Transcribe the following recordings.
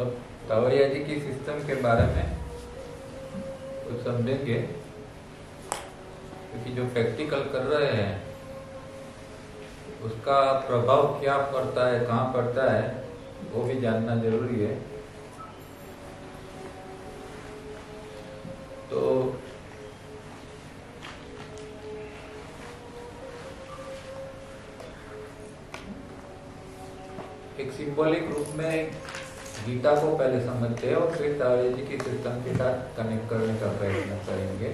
तो टावरिया जी की सिस्टम के बारे में कुछ समझेंगे, क्योंकि जो प्रैक्टिकल कर रहे हैं उसका प्रभाव क्या पड़ता है, कहाँ पड़ता है, वो भी जानना जरूरी है। तो एक सिंबॉलिक रूप में गीता को पहले समझते हैं और फिर टावरिया जी की सिस्टम के साथ कनेक्ट करने का प्रयत्न करेंगे।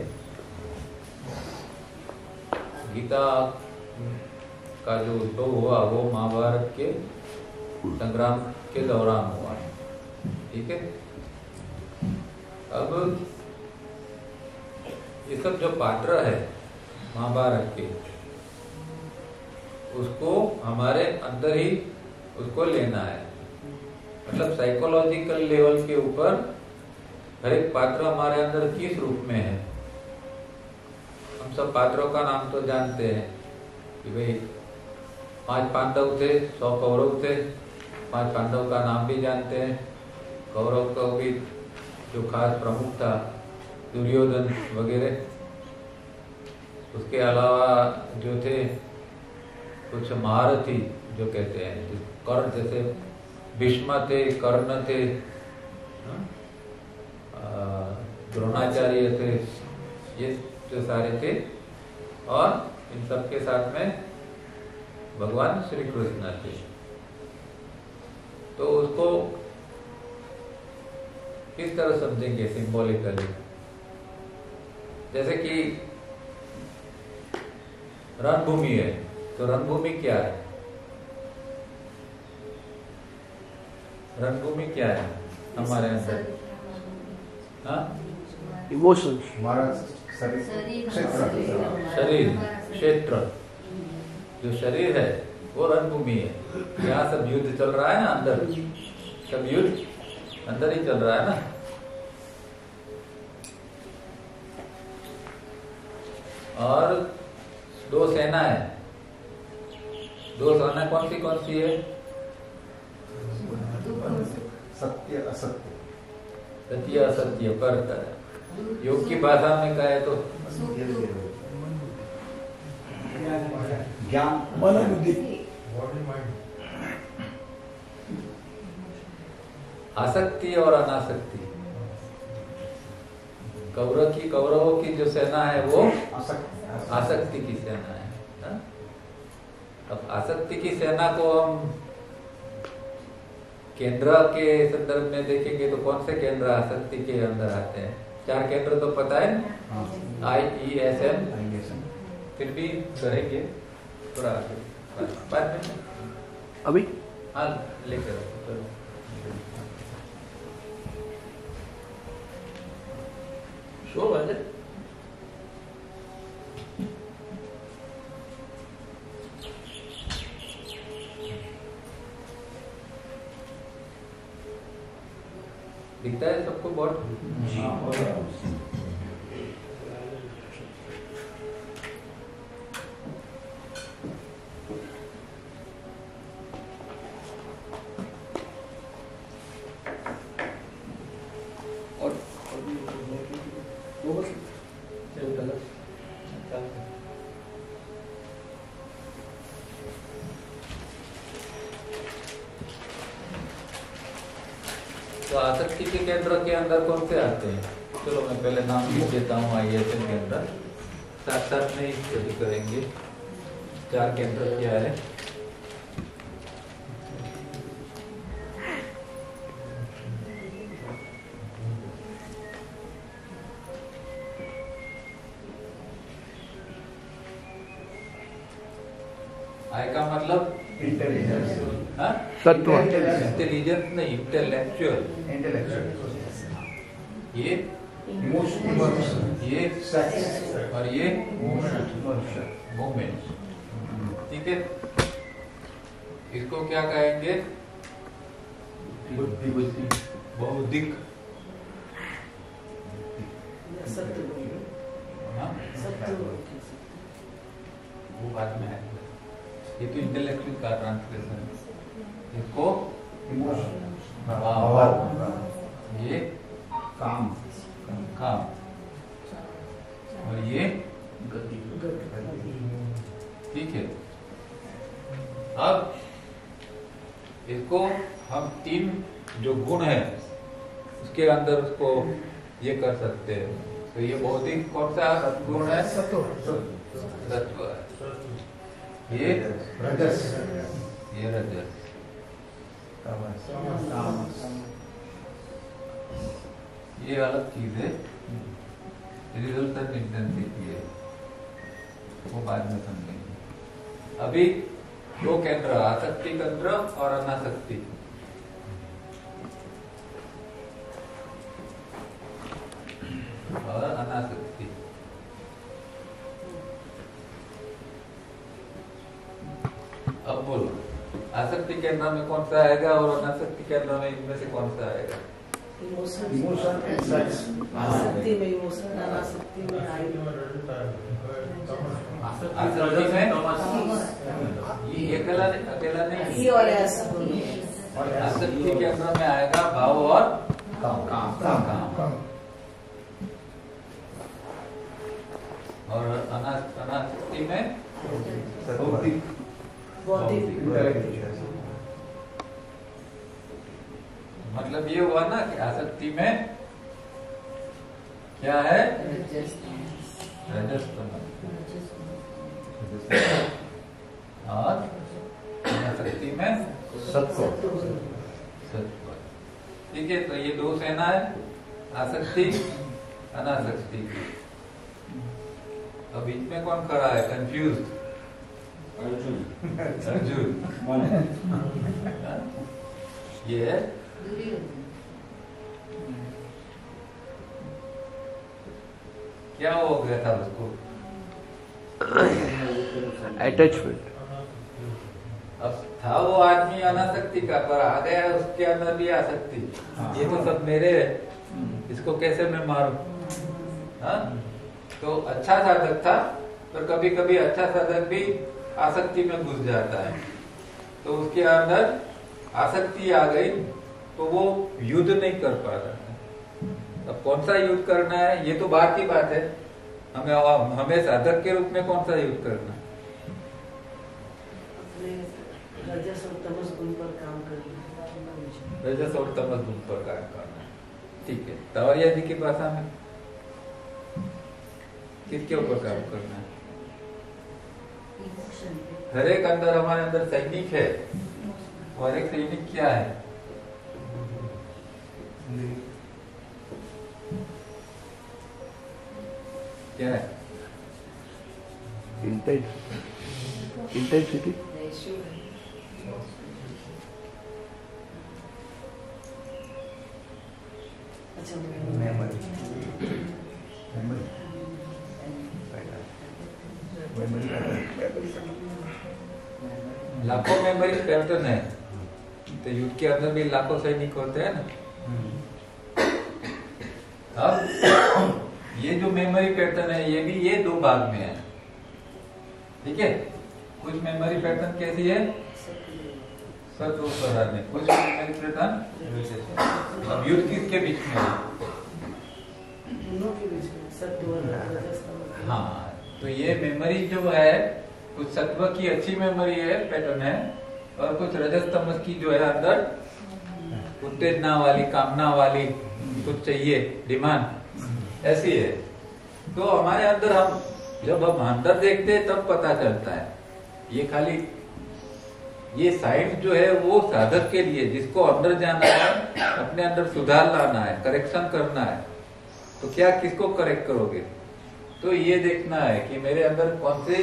गीता का जो उद्भव हुआ वो महाभारत के संग्राम के दौरान हुआ, ठीक है। अब ये सब जो पात्र है महाभारत के, उसको हमारे अंदर ही उसको लेना है। मतलब साइकोलॉजिकल लेवल के ऊपर हर एक पात्र हमारे अंदर किस रूप में है। हम सब पात्रों का नाम तो जानते हैं कि भाई 5 पांडव थे, 100 कौरव थे। 5 पांडव का नाम भी जानते हैं। कौरव का भी जो खास प्रमुख था दुर्योधन वगैरह। उसके अलावा जो थे कुछ महारथी जो कहते हैं, कर्ण जैसे भीष्म थे, कर्ण थे, द्रोणाचार्य थे, ये जो सारे थे। और इन सब के साथ में भगवान श्री कृष्ण थे। तो उसको किस तरह समझेंगे सिंबॉलिकली? जैसे कि रणभूमि है, तो रणभूमि क्या है? रणभूमि क्या है हमारे अंदर? हाँ, इमोशंस, शरीर, क्षेत्र, जो शरीर है वो रणभूमि है। यहाँ सब युद्ध चल रहा है ना, अंदर सब युद्ध अंदर ही चल रहा है ना। और 2 सेना है। 2 सेना कौन सी है? सत्य असत्य। सत्य असत्य करता है। योग की भाषा में कहे तो ज्ञान, मन, बुद्धि, आसक्ति और अनासक्ति। कौरवों की जो सेना है वो आसक्ति की सेना है ना? अब आसक्ति की सेना को हम केंद्र के संदर्भ में देखेंगे तो कौन से केंद्र आसक्ति के अंदर आते हैं? 4 केंद्र तो पता है ना, IESM। फिर भी करेंगे थोड़ा आगे बाद में। अभी हाँ, लेकर शो बजे दिखता है सबको बहुत? तो आसक्ति के केंद्र के अंदर कौन से आते हैं? चलो मैं पहले नाम लिख देता हूँ। ISM के अंदर साथ साथ में स्टडी करेंगे। 4 केंद्र क्या है? आई का मतलब इंटेलिजेंस, तत्व, इंटेलिजेंस नहीं, इंटेलेक्चुअल। ये इमोशन, ये सेक्स और ये इमोशन, मूवमेंट, ठीक है। इसको क्या कहेंगे? बुद्धि, बौद्धिक। हाँ? वो बाद में है। ये तो इंटेलेक्चुअल का ट्रांसलेशन है। इसको भाव, ये काम, काम, और ये गति, ठीक है। अब इसको हम तीन जो गुण है उसके अंदर उसको ये कर सकते हैं। तो ये भौतिक कौन सा गुण है? सत्व है। ये रजस, ये रजस, ये अलग चीज है। रिजल्टेंट इंटेंसिटी है, वो बाद में समझेंगे। अभी दो केंद्र, आसक्ति केंद्र और अनासक्ति। और अनासक्ति, अब बोलो आसक्ति केंद्र में कौन सा आएगा और अनासक्ति केंद्र में इनमें से कौन सा आएगा? Emotion and sex. आसक्ति में इमोशन, अनासक्ति में आसक्ति में ये अकेला नहीं, ये और आसक्ति। आसक्ति के अंदर में आएगा भाव और काम। और अनासक्ति में भौतिक, बौद्धिक, मतलब ये हुआ ना कि आसक्ति में क्या है? रजस तमस, और अनासक्ति में सत्व। सत्व। ठीक है, तो ये दो सेना है, आसक्ति अनासक्ति। अब बीच में कौन खड़ा है? कंफ्यूज अर्जुन। ये है क्या हो गया था उसको? अटैचमेंट। अब था वो आदमी अनासक्ति का, पर आ गया उसके अंदर भी आसक्ति। ये तो सब मेरे है, इसको कैसे मैं मारूं? हाँ? तो अच्छा साधक था, पर कभी कभी अच्छा साधक भी आसक्ति में घुस जाता है। तो उसके अंदर आसक्ति आ गई तो वो युद्ध नहीं कर पाता। अब कौन सा युद्ध करना है ये तो बात की बात है। हमें साधक के रूप में कौन सा युद्ध करना है? रजस और तमस गुण पर काम करना। रजस और तमस गुण पर काम करना है, ठीक है। तवरिया जी की भाषा में किसके ऊपर काम करना है? हर एक अंदर, हमारे अंदर सैनिक है, और एक सैनिक क्या है? क्या है? इंटेंसिटी। लाखों मेमोरी पैटर्न है, तो युद्ध के अंदर भी लाखों सैनिक होते हैं ना। अब ये जो मेमोरी पैटर्न है ये भी ये दो भाग में है, ठीक है। कुछ मेमोरी पैटर्न कैसी है? सत्व प्रधान है, कुछ मेमोरी पैटर्न। अब युद्ध किसके बीच में है? दोनों के बीच में सत्व और रजस तमस। हाँ, तो ये मेमोरी जो है कुछ सत्व की अच्छी मेमोरी है, पैटर्न है, और कुछ रजस तमस की जो है अंदर उत्तेजना वाली, कामना वाली, कुछ चाहिए, डिमांड ऐसी है। तो हमारे अंदर हम जब हम अंदर देखते हैं तब पता चलता है। ये खाली ये साइंस जो है वो साधक के लिए, जिसको अंदर जाना है, अपने अंदर सुधार लाना है, करेक्शन करना है। तो क्या किसको करेक्ट करोगे? तो ये देखना है कि मेरे अंदर कौन सी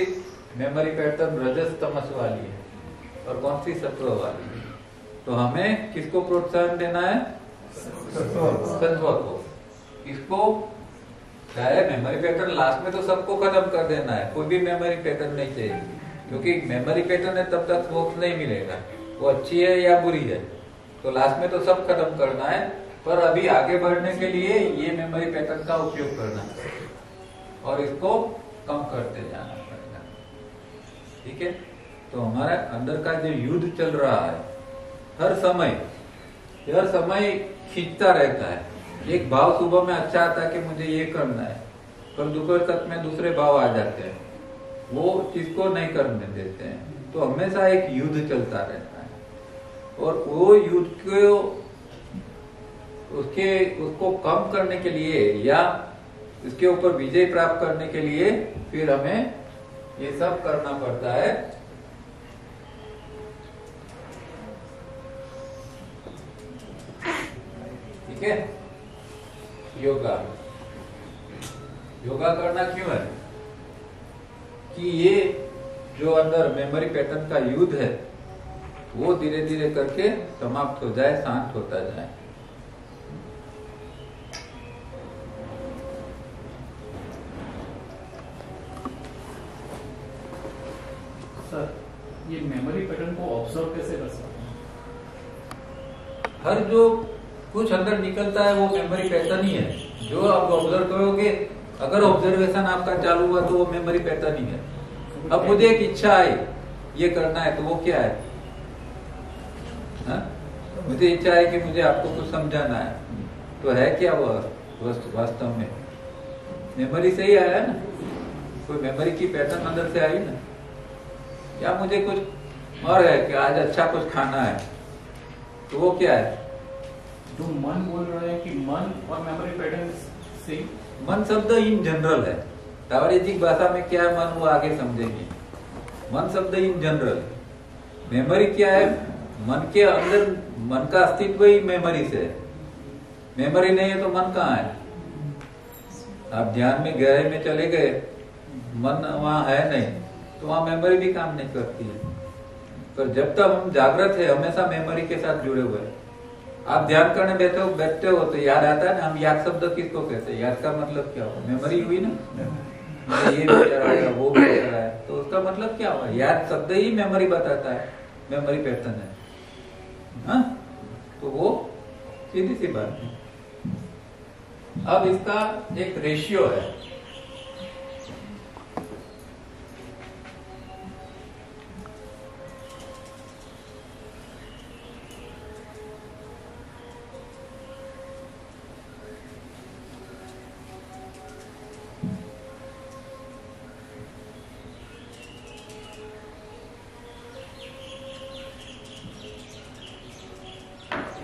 मेमोरी पैटर्न रजस तमस वाली है और कौन सी सत्व वाली है। तो हमें किसको प्रोत्साहन देना है? सत्व को। इसको चाहे मेमोरी पैटर्न लास्ट में तो सबको खत्म कर देना है, कोई भी मेमोरी पैटर्न नहीं चाहिए, क्योंकि मेमोरी पैटर्न है तब तक मोक्ष नहीं मिलेगा, वो अच्छी है या बुरी है। तो लास्ट में तो सब खत्म करना है, पर अभी आगे बढ़ने के लिए ये मेमोरी पैटर्न का उपयोग करना है और इसको कम करते जाना पड़ेगा, ठीक है। तो हमारे अंदर का जो युद्ध चल रहा है हर समय खींचता रहता है। एक भाव सुबह में अच्छा आता है कि मुझे ये करना है, कल दोपहर तक में दूसरे भाव आ जाते हैं, वो चीज को नहीं करने देते हैं। तो हमेशा एक युद्ध चलता रहता है और वो युद्ध को उसको कम करने के लिए या इसके ऊपर विजय प्राप्त करने के लिए फिर हमें ये सब करना पड़ता है। ठीक है, योगा करना क्यों है कि ये जो अंदर मेमोरी पैटर्न का युद्ध है वो धीरे धीरे करके समाप्त हो जाए, शांत होता जाए। सर, ये मेमोरी पैटर्न को ऑब्जर्व कैसे कर सकते हैं? हर जो कुछ अंदर निकलता है वो मेमोरी पैटर्न ही है। जो आप ऑब्जर्व करोगे, अगर ऑब्जर्वेशन आपका चालू हुआ तो वो मेमोरी पैटर्न ही है। अब मुझे एक इच्छा आई ये करना है, तो वो क्या है? मुझे इच्छा है कि मुझे आपको कुछ समझाना है, तो है क्या वो वास्तव में? मेमोरी से ही आया ना, कोई मेमोरी की पैटर्न अंदर से आई ना। क्या मुझे कुछ और है कि आज अच्छा कुछ खाना है, तो वो क्या है? जो मन बोल रहे हैं कि मन और मेमोरी पैटर्न से, मन शब्द इन जनरल है। तावड़ेजी भाषा में क्या है मन, वो आगे समझेंगे। मन शब्द इन जनरल, मेमोरी क्या है? मन के अंदर, मन का अस्तित्व ही मेमोरी से है। मेमोरी नहीं है तो मन कहाँ है? आप ध्यान में गहराई में चले गए, मन वहां है नहीं, तो वहां मेमोरी भी काम नहीं करती है। पर जब तक हम जागृत है, हमेशा मेमोरी के साथ जुड़े हुए हैं। आप ध्यान करने बैठते हो तो याद आता है ना। हम याद शब्द किसको कहते हैं? याद का मतलब क्या हुआ? मेमोरी हुई ना। मुझे ये विचार आया, वो विचार आया, तो उसका मतलब क्या हुआ? याद शब्द ही मेमोरी बताता है, मेमोरी पैटर्न है। हाँ, तो वो सीधी सी बात है। अब इसका एक रेशियो है।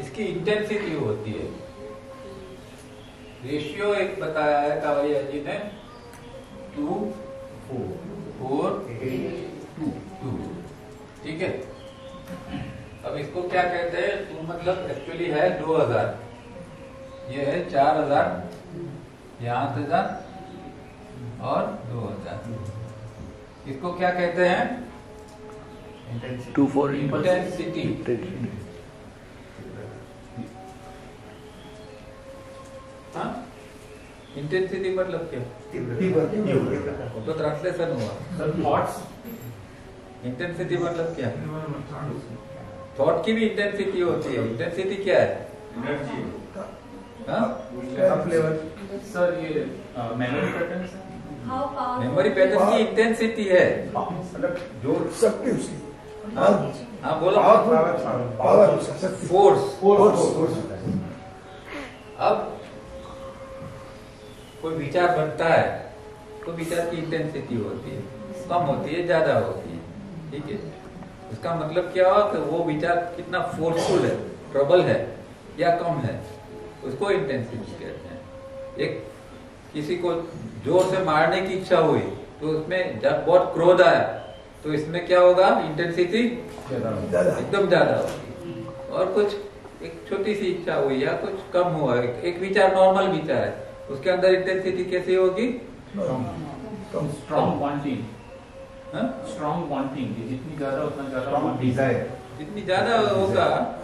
इसकी इंटेंसिटी होती है। रेशियो एक बताया है कावड़िया जी ने, 2:4:2। ठीक है। अब इसको क्या कहते हैं? 2 मतलब एक्चुअली है 2000, ये है 4000, ये 8000 और 2000। इसको क्या कहते हैं? इंटेंसिटी। इंटेंसिटी मतलब क्या? तो ट्रांसलेशन हुआ। थॉट्स। इंटेंसिटी मतलब क्या? थॉट की भी इंटेंसिटी होती है। इंटेंसिटी क्या है? एनर्जी। सर ये मेमोरी पैटर्न से, मेमोरी पैटर्न की इंटेंसिटी है जो शक्ति उसकी। हाँ बोलो। Power force. अब कोई विचार बनता है तो विचार की इंटेंसिटी होती है, कम होती है, ज्यादा होती है। ठीक है। इसका मतलब क्या हुआ कि वो विचार कितना फोर्सफुल है, ट्रबल है या कम है, उसको इंटेंसिटी कहते हैं। एक किसी को जोर से मारने की इच्छा हुई तो उसमें जब बहुत क्रोध आया तो इसमें क्या होगा? इंटेंसिटी एकदम ज्यादा होगी। और कुछ एक छोटी सी इच्छा हुई या कुछ कम हुआ, एक विचार नॉर्मल विचार है, उसके अंदर इंटेंसिटी कैसी होगी? Strong wanting. स्ट्रॉन्ग वांटिंग, जितनी ज्यादा उतना ज्यादा डिजायर, जितनी ज्यादा होगा।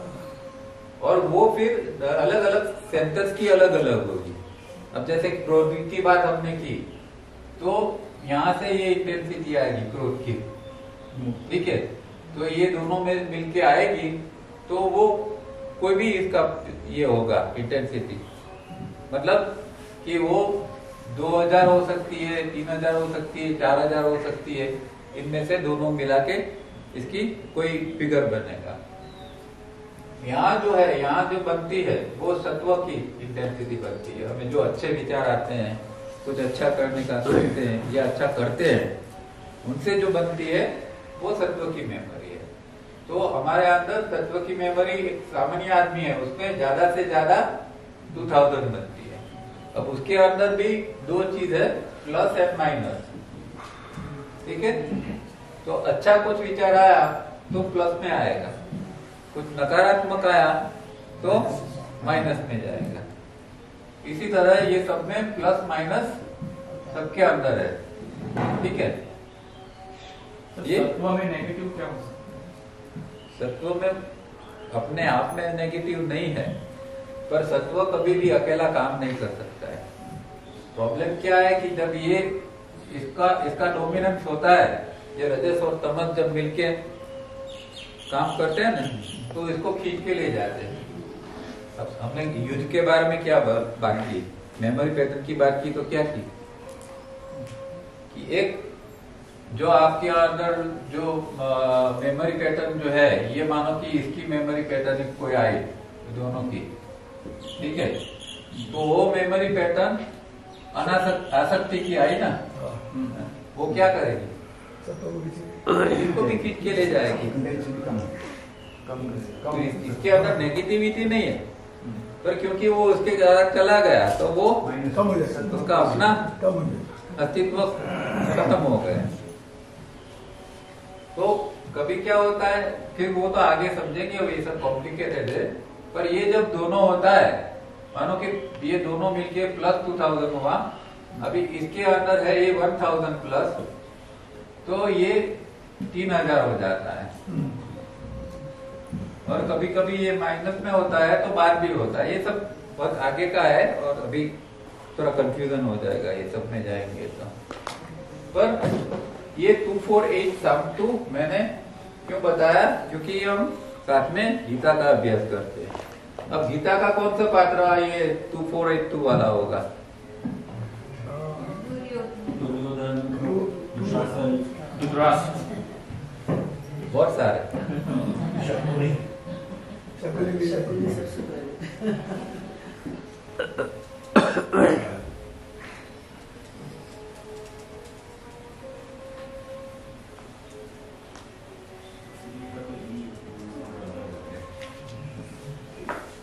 और वो फिर अलग अलग सेंटर्स की अलग अलग होगी। अब जैसे क्रोध की बात हमने की तो यहाँ से ये इंटेंसिटी आएगी क्रोध की। ठीक है। तो ये दोनों में मिलके आएगी तो वो कोई भी इसका ये होगा इंटेंसिटी। मतलब कि वो 2000 हो सकती है, 3000 हो सकती है, 4000 हो सकती है। इनमें से दोनों मिला के इसकी कोई फिगर बनेगा। यहाँ जो है, यहाँ जो बनती है वो सत्व की इंटेंसिटी बनती है। हमें जो अच्छे विचार आते हैं, कुछ अच्छा करने का सोचते हैं या अच्छा करते हैं, उनसे जो बनती है वो सत्व की मेमोरी है। तो हमारे अंदर सत्व की मेमोरी, एक सामान्य आदमी है उसमें ज्यादा से ज्यादा 2000 बनती है। अब उसके अंदर भी दो चीज है, प्लस एंड माइनस, ठीक है। तो अच्छा कुछ विचार आया तो प्लस में आएगा, कुछ नकारात्मक आया तो माइनस में जाएगा। इसी तरह ये सब में प्लस माइनस सबके अंदर है, ठीक है। ये सत्व में नेगेटिव क्या हो सकता है? सत्व में अपने आप में नेगेटिव नहीं है, पर सत्व कभी भी अकेला काम नहीं कर सकता है। प्रॉब्लम क्या है कि जब ये इसका डोमिनेंस होता है, ये रजस और तमस जब मिलके काम करते हैं ना, तो इसको खींच के ले जाते हैं। अब हमने युद्ध के बारे में क्या बात की, मेमोरी पैटर्न की बात की, तो क्या की कि एक जो आपके अंदर जो मेमोरी पैटर्न जो है, ये मानो कि इसकी मेमोरी पैटर्न कोई आई दोनों की, ठीक है। तो वो मेमोरी पैटर्न आसक्ति की आई ना, वो क्या करेगी, इसको भी खींच के ले जाएगी। तो इसके अंदर नेगेटिविटी नहीं है, पर क्योंकि वो उसके द्वारा चला गया तो वो उसका अपना अस्तित्व खत्म हो गया। तो कभी क्या होता है, फिर वो तो आगे समझेंगे, ये सब कॉम्प्लिकेटेड है। पर ये जब दोनों होता है, मानो कि ये दोनों मिलके प्लस 2000 हुआ, अभी इसके अंदर है ये 1000 प्लस, तो ये 3000 हो जाता है। और कभी कभी ये माइनस में होता है तो बाद भी होता है। ये सब बहुत आगे का है और अभी थोड़ा कंफ्यूजन हो जाएगा, ये सब में जाएंगे तो। पर ये 248 सम 2 मैंने क्यों बताया, क्योंकि हम साथ में गीता का अभ्यास करते हैं। अब गीता का कौन सा पात्र ये 2482 वाला होगा? बहुत सारे सबसे पहले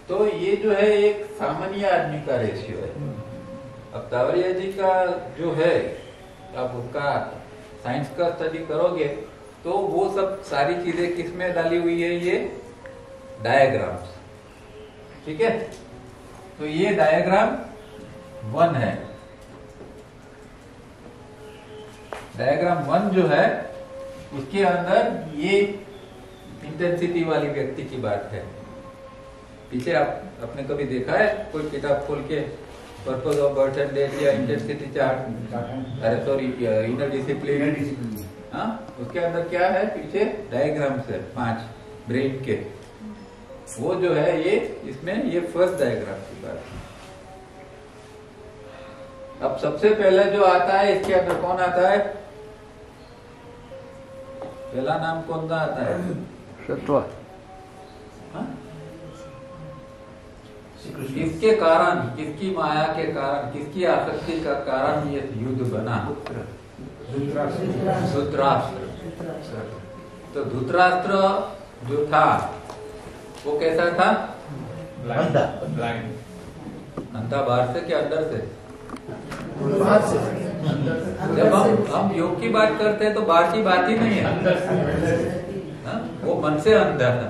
तो ये जो है एक सामान्य आदमी का रेशियो है। अब तावरिया जी का जो है, आप उसका साइंस का स्टडी करोगे तो वो सब सारी चीजें किसमें डाली हुई है, ये डायग्राम्स, ठीक है। तो ये डायग्राम 1 है। डायग्राम 1 जो है उसके अंदर ये इंटेंसिटी वाली व्यक्ति की बात है। पीछे आपने कभी देखा है कोई किताब खोल के purpose of birth and death या इंटेंसिटी चार्ट, अरे सॉरी इनर डिसिप्लिन, हाँ, उसके अंदर क्या है, पीछे डायग्राम्स है 5 ब्रेन के। वो जो है ये इसमें ये फर्स्ट डायग्राम की बात है। अब सबसे पहले जो आता है इसके अंदर कौन आता है, पहला नाम कौन सा आता है? सत्व। हाँ? किसके कारण, किसकी माया के कारण, किसकी आसक्ति का कारण ये युद्ध बना? धृतराष्ट्र। तो धृतराष्ट्र जो था वो कैसा था? ब्लाइंड। अंधा बाहर से क्या अंदर से? बाहर से। जब हम योग की बात करते हैं तो बाहर की बात ही नहीं है, हाँ? वो मन से अंधा था,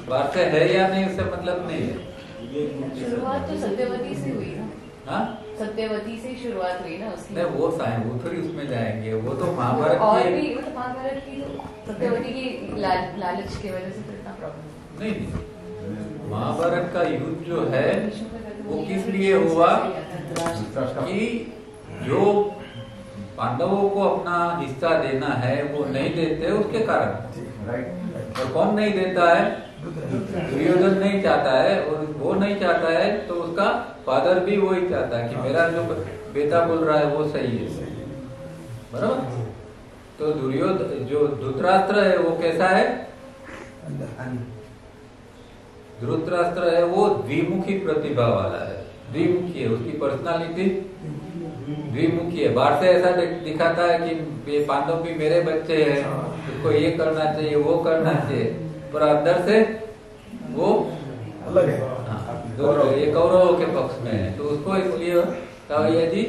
बाहर से है या नहीं उससे मतलब नहीं है। शुरुआत तो सत्यवती से हुई ना, हाँ? सत्यवती से शुरुआत हुई ना उसकी। नहीं वो साइंस, वो थोड़ी उसमें जाएंगे, वो तो महाभारत और की भी मतलब महाभारत की तो सत्यवती की लालच की वजह से तो इतना प्रॉब्लम नहीं। महाभारत का युद्ध जो है वो किस लिए हुआ कि जो पांडवों को अपना हिस्सा देना है वो नहीं देते, उसके कारण। और कौन नहीं देता है? दुर्योधन नहीं चाहता है, और वो नहीं चाहता है तो उसका फादर भी वही चाहता है कि मेरा जो बेटा बोल रहा है वो सही है, बराबर। तो दुर्योधन जो धृतराष्ट्र है वो कैसा है? धृतराष्ट्र है वो द्विमुखी प्रतिभा वाला है, द्विमुखी है, उसकी पर्सनालिटी द्विमुखी है। बाहर से ऐसा दिखाता है कि ये पांडव भी मेरे बच्चे हैं, उसको ये करना चाहिए वो करना चाहिए, पर अंदर से वो अलग है। ये कौरवों के पक्ष में है, तो उसको इसलिए कहा जी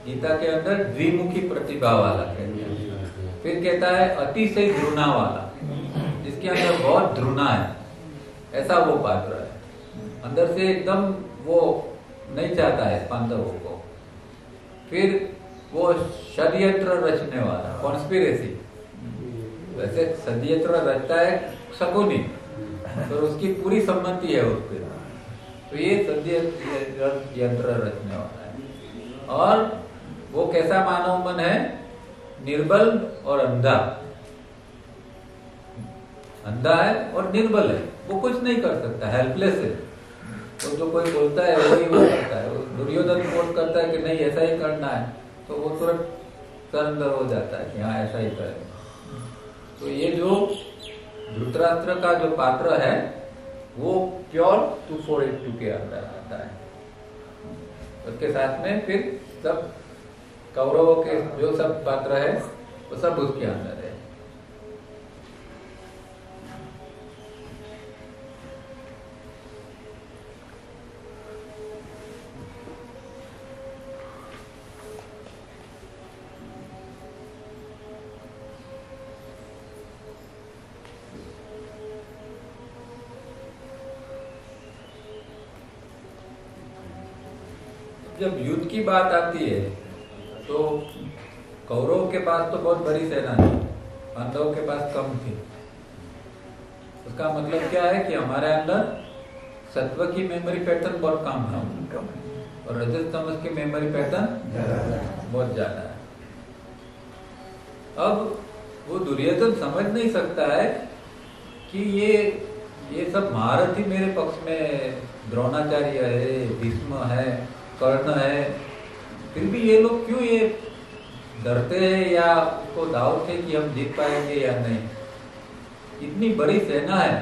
गीता के अंदर द्विमुखी प्रतिभा वाला कहते हैं। फिर कहता है अतिशय घृणा वाला, जिसके अंदर बहुत घृणा है, ऐसा वो पात्र है। अंदर से एकदम वो नहीं चाहता है पांडवों को। फिर वो षड्यंत्र रचने वाला, कॉन्स्पिरेसी, वैसे षड्यंत्र रचता है शकुनी, तो उसकी पूरी सम्मति है उस पर, तो ये षड्यंत्र रचने वाला है। और वो कैसा मानव मन है? निर्बल और अंधा, अंधा है और निर्बल है, वो कुछ नहीं कर सकता, हेल्पलेस है। तो जो कोई बोलता है वही वो करता है। दुर्योधन फोर्स करता है कि नहीं ऐसा ही करना है, तो वो तुरंत सरेंडर हो जाता है कि हाँ ऐसा ही करेगा। तो ये जो धृतराष्ट्र का जो पात्र है वो प्योर 2482 के अंदर आता है। उसके साथ में फिर सब कौरवों के जो सब पात्र है वो सब उसके अंदर है। जब युद्ध की बात आती है तो कौरवों के पास तो बहुत बड़ी सेना थी, पांडवों के पास कम थी। उसका मतलब क्या है कि हमारे अंदर सत्व की मेमोरी पैटर्न बहुत कम है और रजत तमस की मेमोरी पैटर्न बहुत ज्यादा है। अब वो दुर्योधन समझ नहीं सकता है कि ये सब महारथी मेरे पक्ष में, द्रोणाचार्य है, भीष्म है, कर्ण है, फिर भी ये लोग क्यों ये डरते हैं या उसको डाउट है कि हम जीत पाएंगे या नहीं। इतनी बड़ी सेना है,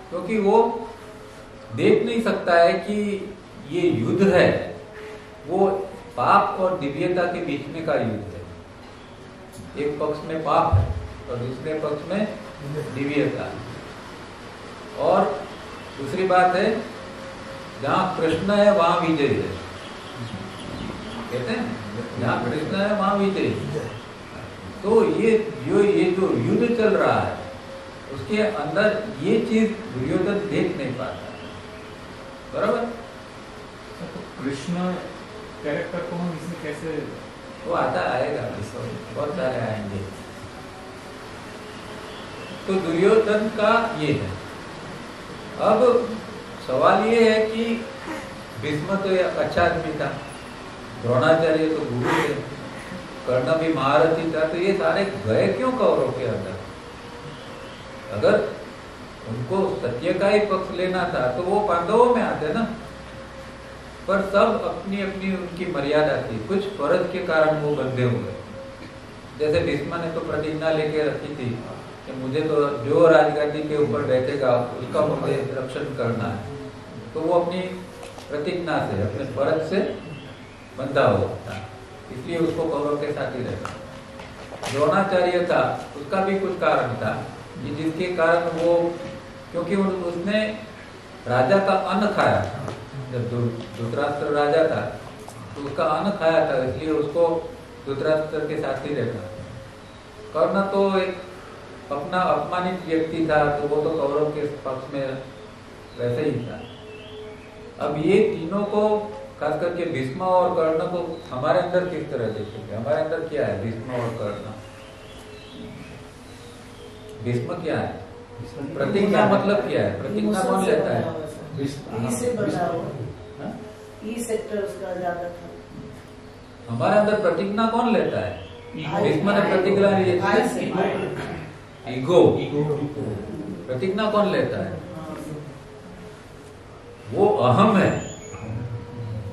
क्योंकि वो देख नहीं सकता है कि ये युद्ध है वो पाप और दिव्यता के बीच में का युद्ध है। एक पक्ष में पाप है और दूसरे पक्ष में दिव्यता। और दूसरी बात है जहां कृष्ण है वहां विजय है, कहते हैं जहां कृष्ण है वहां विजय। तो ये जो युद्ध चल रहा है उसके अंदर ये चीज दुर्योधन देख नहीं पाता, बराबर। तो कृष्ण कैरेक्टर को हम इसमें कैसे, वो आता आएगा, बहुत सारे आएंगे। तो दुर्योधन का ये है। अब सवाल ये है कि भीष्म तो अच्छा आदमी था, द्रोणाचार्य तो गुरु थे, कर्ण भी महारथी था, तो ये सारे गए क्यों कौरवों के अंदर? अगर उनको सत्य का ही पक्ष लेना था तो वो पांडवों में आते ना। पर सब अपनी अपनी उनकी मर्यादा थी, कुछ फर्ज के कारण वो बंधे हुए। जैसे भीष्म ने तो प्रतिज्ञा लेके रखी थी कि मुझे तो जो राजगादी के ऊपर बैठेगा उसका मुझे रक्षण करना है, तो वो अपनी प्रतिज्ञा से, अपने फर्ज से बंधा हुआ था, इसलिए उसको कौरव के साथ ही रहता। द्रोणाचार्य था, उसका भी कुछ कारण था कि जिसके कारण वो, क्योंकि उसने राजा का अन्न खाया था, जब धृतराष्ट्र राजा था तो उसका अन्न खाया था, इसलिए उसको धृतराष्ट्र के साथ ही रहना। कर्ण तो एक अपना अपमानित व्यक्ति था, तो वो तो कौरव के पक्ष में वैसे ही था। अब ये तीनों को, खास करके भीष्म और कर्ण को हमारे अंदर किस तरह देखेंगे? हमारे अंदर क्या है भीष्म और कर्ण? भीष्म क्या है? प्रतिज्ञा मतलब क्या है? प्रतिज्ञा कौन लेता है? ई सेक्टर उसका ज्यादा था। हमारे अंदर प्रतिज्ञा कौन लेता है? भीष्म ने प्रतिज्ञा ली थी, ईगो। प्रतिज्ञा कौन लेता है? वो अहम है,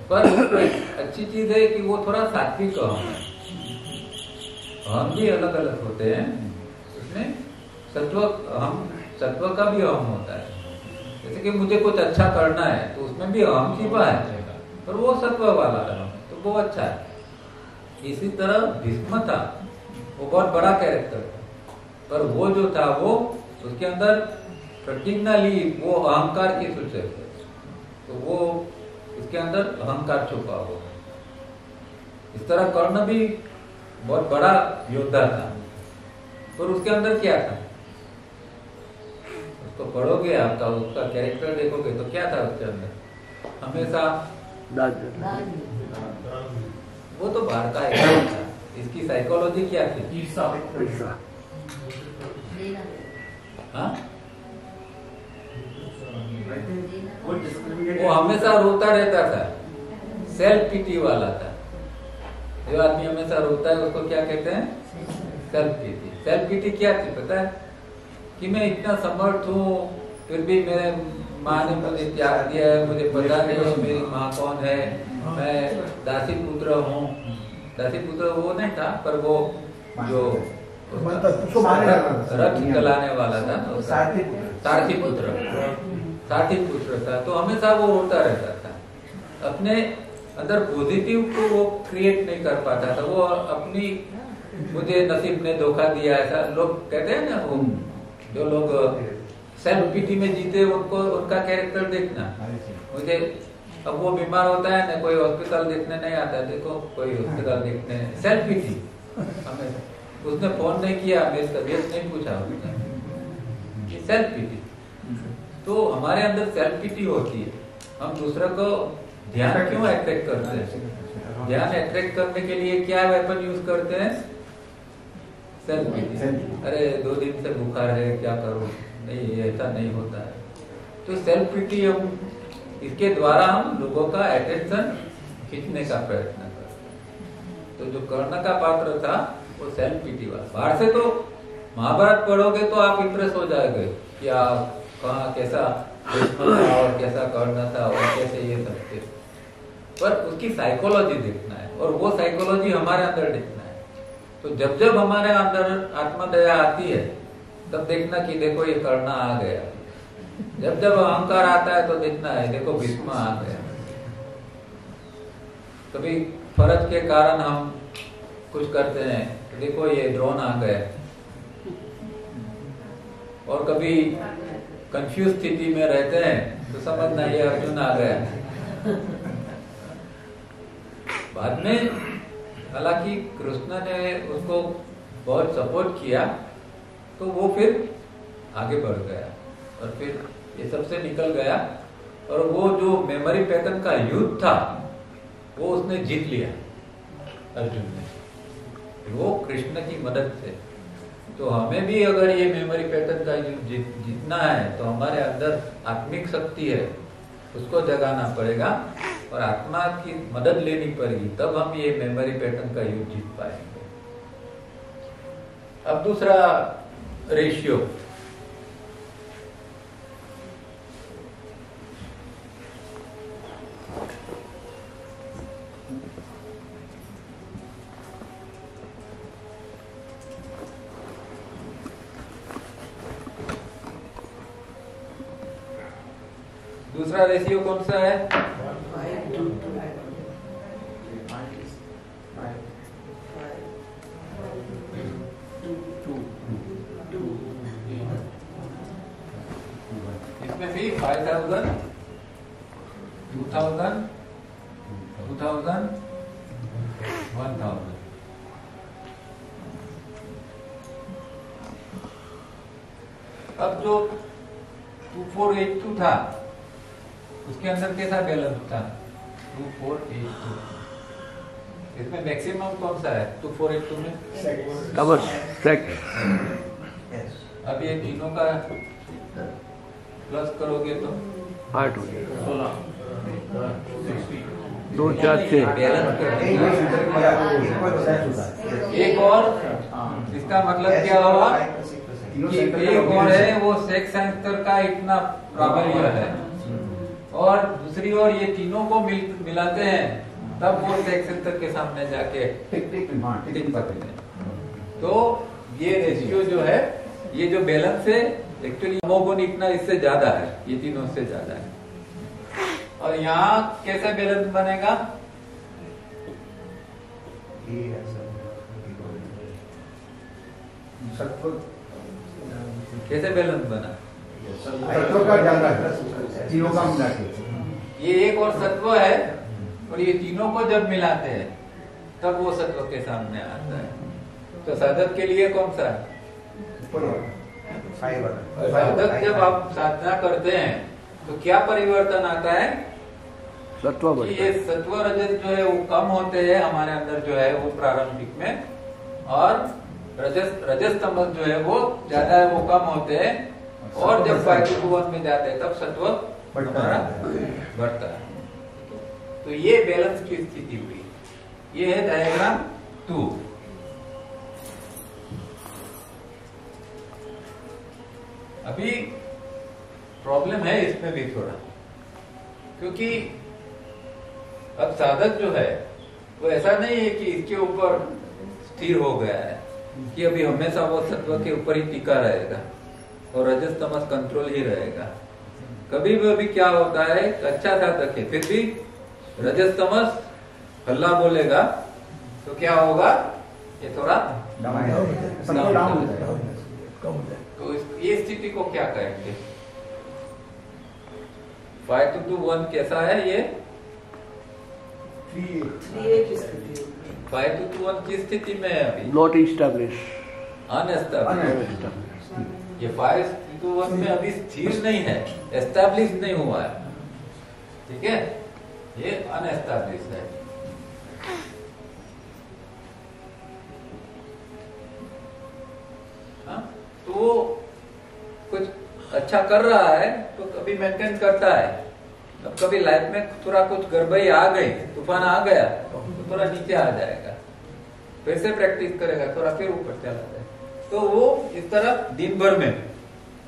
पर अच्छी चीज है कि वो थोड़ा सात्विक अहम है। अहम भी अलग अलग होते हैं, उसमें सत्व का भी अहम होता है। जैसे कि मुझे कुछ अच्छा करना है तो उसमें भी अहम छिपा है, पर वो सत्व वाला है तो वो अच्छा है। इसी तरह भीष्म था, वो बहुत बड़ा कैरेक्टर था, पर वो जो था वो उसके अंदर प्रतिज्ञा ली, वो अहंकार की सूचक है, तो वो उसके अंदर अहंकार छुपा हुआ। इस तरह कर्ण भी बहुत बड़ा योद्धा था, पर उसके अंदर क्या था? उसको पढ़ोगे आपका उसका कैरेक्टर देखोगे तो क्या था उसके अंदर? हमेशा वो तो बाहर का एक था। इसकी साइकोलॉजी क्या थी? हाँ? वो हमेशा रोता रहता था, सेल्फ पिटी वाला था। जो आदमी हमेशा रोता है उसको क्या कहते हैं? सेल्फ पिटी। सेल्फ पिटी क्या थी पता है? कि मैं इतना समर्थ हूँ फिर भी मेरे माँ ने मुझे त्याग दिया है, मुझे पता नहीं है मेरी माँ कौन है, मैं दासी पुत्र हूँ। दासी पुत्र वो नहीं था, पर वो जो रथ चलाने वाला था, सारथी पुत्र था। तो हमेशा वो रोता रहता था, अपने अंदर पॉजिटिव को वो क्रिएट नहीं कर पाता था। वो अपनी मुझे नसीब ने धोखा दिया, ऐसा लोग कहते हैं ना। वो जो लोग सेल्फ पिटी में जीते उनको उनका कैरेक्टर देखना। मुझे अब वो बीमार होता है ना, कोई हॉस्पिटल देखने नहीं आता, देखो कोई हॉस्पिटल देखने, सेल्फ पिटी। हमें उसने फोन नहीं किया, मेरी तबीयत नहीं पूछा, सेल्फ पिटी। तो हमारे अंदर सेल्फ पिटी होती है। हम दूसरे को ध्यान क्यों अट्रैक्ट करते हैं? ध्यान अट्रैक्ट करने के लिए क्या वेपन यूज करते हैं? Self pity. अरे 2 दिन से बुखार है, क्या करूं? नहीं, ऐसा नहीं होता है। तो सेल्फ पिटी हम इसके द्वारा हम लोगों का अटेंशन खींचने का प्रयत्न करते। तो जो कर्ण का पात्र था वो सेल्फ पिटी वाला। बाहर से तो महाभारत पढ़ोगे तो आप इंप्रेस हो जाओगे कि आप कहाँ कैसा भीष्म था और कैसा कर्ण था और कैसे ये सब थे, पर उसकी साइकोलॉजी देखना है, और वो साइकोलॉजी हमारे अंदर देखना है। तो जब जब हमारे अंदर आत्मदया आती है तब देखना कि देखो ये कर्ण आ गया। जब जब अहंकार आता है तो देखना है देखो भीष्म आ गया। कभी फर्ज के कारण हम कुछ करते हैं तो देखो ये द्रोण आ गया, और कभी कंफ्यूज स्थिति में रहते हैं तो समझना ये अर्जुन आ गया। बाद में हालांकि कृष्ण ने उसको बहुत सपोर्ट किया तो वो फिर आगे बढ़ गया और फिर ये सबसे निकल गया, और वो जो मेमोरी पैटर्न का युद्ध था वो उसने जीत लिया अर्जुन ने, वो कृष्ण की मदद से। तो हमें भी अगर ये मेमोरी पैटर्न का युद्ध जीतना है तो हमारे अंदर आत्मिक शक्ति है, उसको जगाना पड़ेगा और आत्मा की मदद लेनी पड़ेगी, तब हम ये मेमोरी पैटर्न का युद्ध जीत पाएंगे। अब दूसरा रेशियो, दूसरा रेशियो कौन सा है? इसमें भी 5000, 2000, 2000, 1000। अब जो 2482 था उसके अंदर कैसा बैलेंस था? 2482। इसमें मैक्सिमम कौन सा है 2482 में? कवर सेक। अब ये तीनों का प्लस करोगे तो 8 हो गया, 16, 2 4 6 एक और, इसका मतलब क्या हुआ कि एक और है वो सेक्स सेंटर का इतना प्राबल्य है, और दूसरी ओर ये तीनों को मिलाते हैं तब वो सेक्स सेंटर के सामने जाके टिक पकड़ते हैं। तो ये रेशियो जो है, ये जो बैलेंस है एक्चुअली तमोगुण इतना इससे ज्यादा है, ये तीनों से ज्यादा है। और यहाँ कैसे बैलेंस बनेगा? सत्व कैसे बैलेंस बना? सत्व का ज्यादा है, तीनों का मिला के। ये एक और सत्व है और ये तीनों को जब मिलाते हैं तब वो सत्व के सामने आता है। तो साधक के लिए कौन सा है? साधक जब आप साधना करते हैं तो क्या परिवर्तन आता है? सत्व कि ये सत्व रजस जो है वो कम होते हैं हमारे अंदर जो है वो प्रारंभिक में, और रजस तमस जो है वो ज्यादा है, वो कम होते हैं। और जब 5 to 1 में जाते हैं तब सत्व हमारा बढ़ता है। तो ये बैलेंस की स्थिति हुई। ये है डायग्राम 2। अभी प्रॉब्लम है इसमें भी थोड़ा, क्योंकि अब साधक जो है वो ऐसा नहीं है कि इसके ऊपर स्थिर हो गया है कि अभी हमेशा वो सत्व के ऊपर ही टिका रहेगा और रजस तमस कंट्रोल ही रहेगा। कभी भी अभी क्या होता है, अच्छा साधक है फिर भी रजस तमस हल्ला बोलेगा तो क्या होगा, ये थोड़ा तो ये स्थिति को क्या कहेंगे? 5 to 1 कैसा है ये? 3A की स्थिति। 5 to 1 की स्थिति में है अभी, नॉट इस्टेब्लिश, अनएस्टैब्लिश। ये 5 to 1 में अभी स्थिर नहीं है, एस्टैब्लिश नहीं हुआ है, ठीक है, ये अनएस्टैब्लिश है। तो वो कुछ अच्छा कर रहा है तो कभी मेंटेन करता है, अब कभी लाइफ में थोड़ा कुछ गड़बड़ी आ गई, तूफान आ गया तो थोड़ा नीचे आ जाएगा, फिर से प्रैक्टिस करेगा, थोड़ा फिर ऊपर चला जाए। तो वो इस तरह दिन भर में,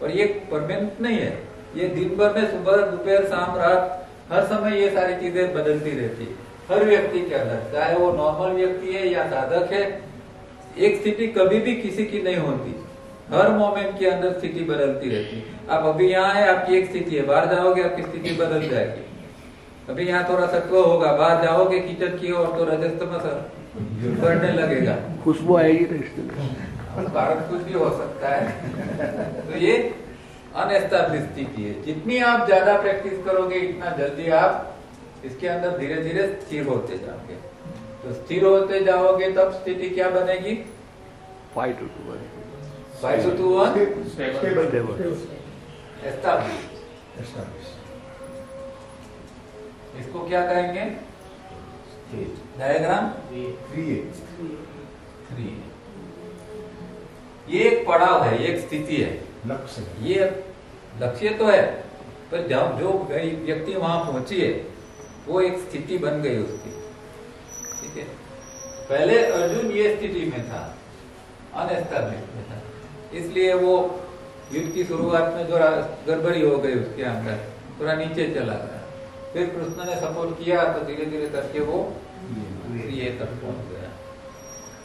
और ये परमानेंट नहीं है, ये दिन भर में सुबह दोपहर शाम रात हर समय ये सारी चीजें बदलती रहती है हर व्यक्ति के अंदर, चाहे वो नॉर्मल व्यक्ति है या साधक है। एक स्थिति कभी भी किसी की नहीं होती, हर मोमेंट के अंदर स्थिति बदलती रहती है। आप अभी यहाँ है, आपकी एक स्थिति है, बाहर जाओगे आपकी स्थिति बदल जाएगी। अभी यहाँ थोड़ा सत्व होगा, बाहर जाओगे किचन की ओर तो रजस तमस बढ़ने लगेगा, खुशबू आएगी तो इसमें कारण कुछ भी हो सकता है। तो ये अनएस्टैब्लिश स्थिति है। जितनी आप ज्यादा प्रैक्टिस करोगे इतना जल्दी आप इसके अंदर धीरे धीरे स्थिर होते जाओगे। तो स्थिर होते जाओगे तब स्थिति क्या बनेगी? 5 to 1 5 to 1 स्टेबल। एस्टैब्लिश। इसको क्या कहेंगे? Diagram 3A। 3। ये एक पड़ाव है, ये एक स्थिति है, लक्ष्य। ये लक्ष्य तो है, पर जब जो व्यक्ति वहां पहुंची है वो एक स्थिति बन गई उसकी, ठीक है। पहले अर्जुन ये स्थिति में था, अनएस्टैब्लिश में था, इसलिए वो युद्ध की शुरुआत में जो गड़बड़ी हो गई उसके अंदर, थोड़ा नीचे चला गया। फिर कृष्ण ने सपोर्ट किया तो धीरे धीरे करके वो 3A तक पहुंच गया।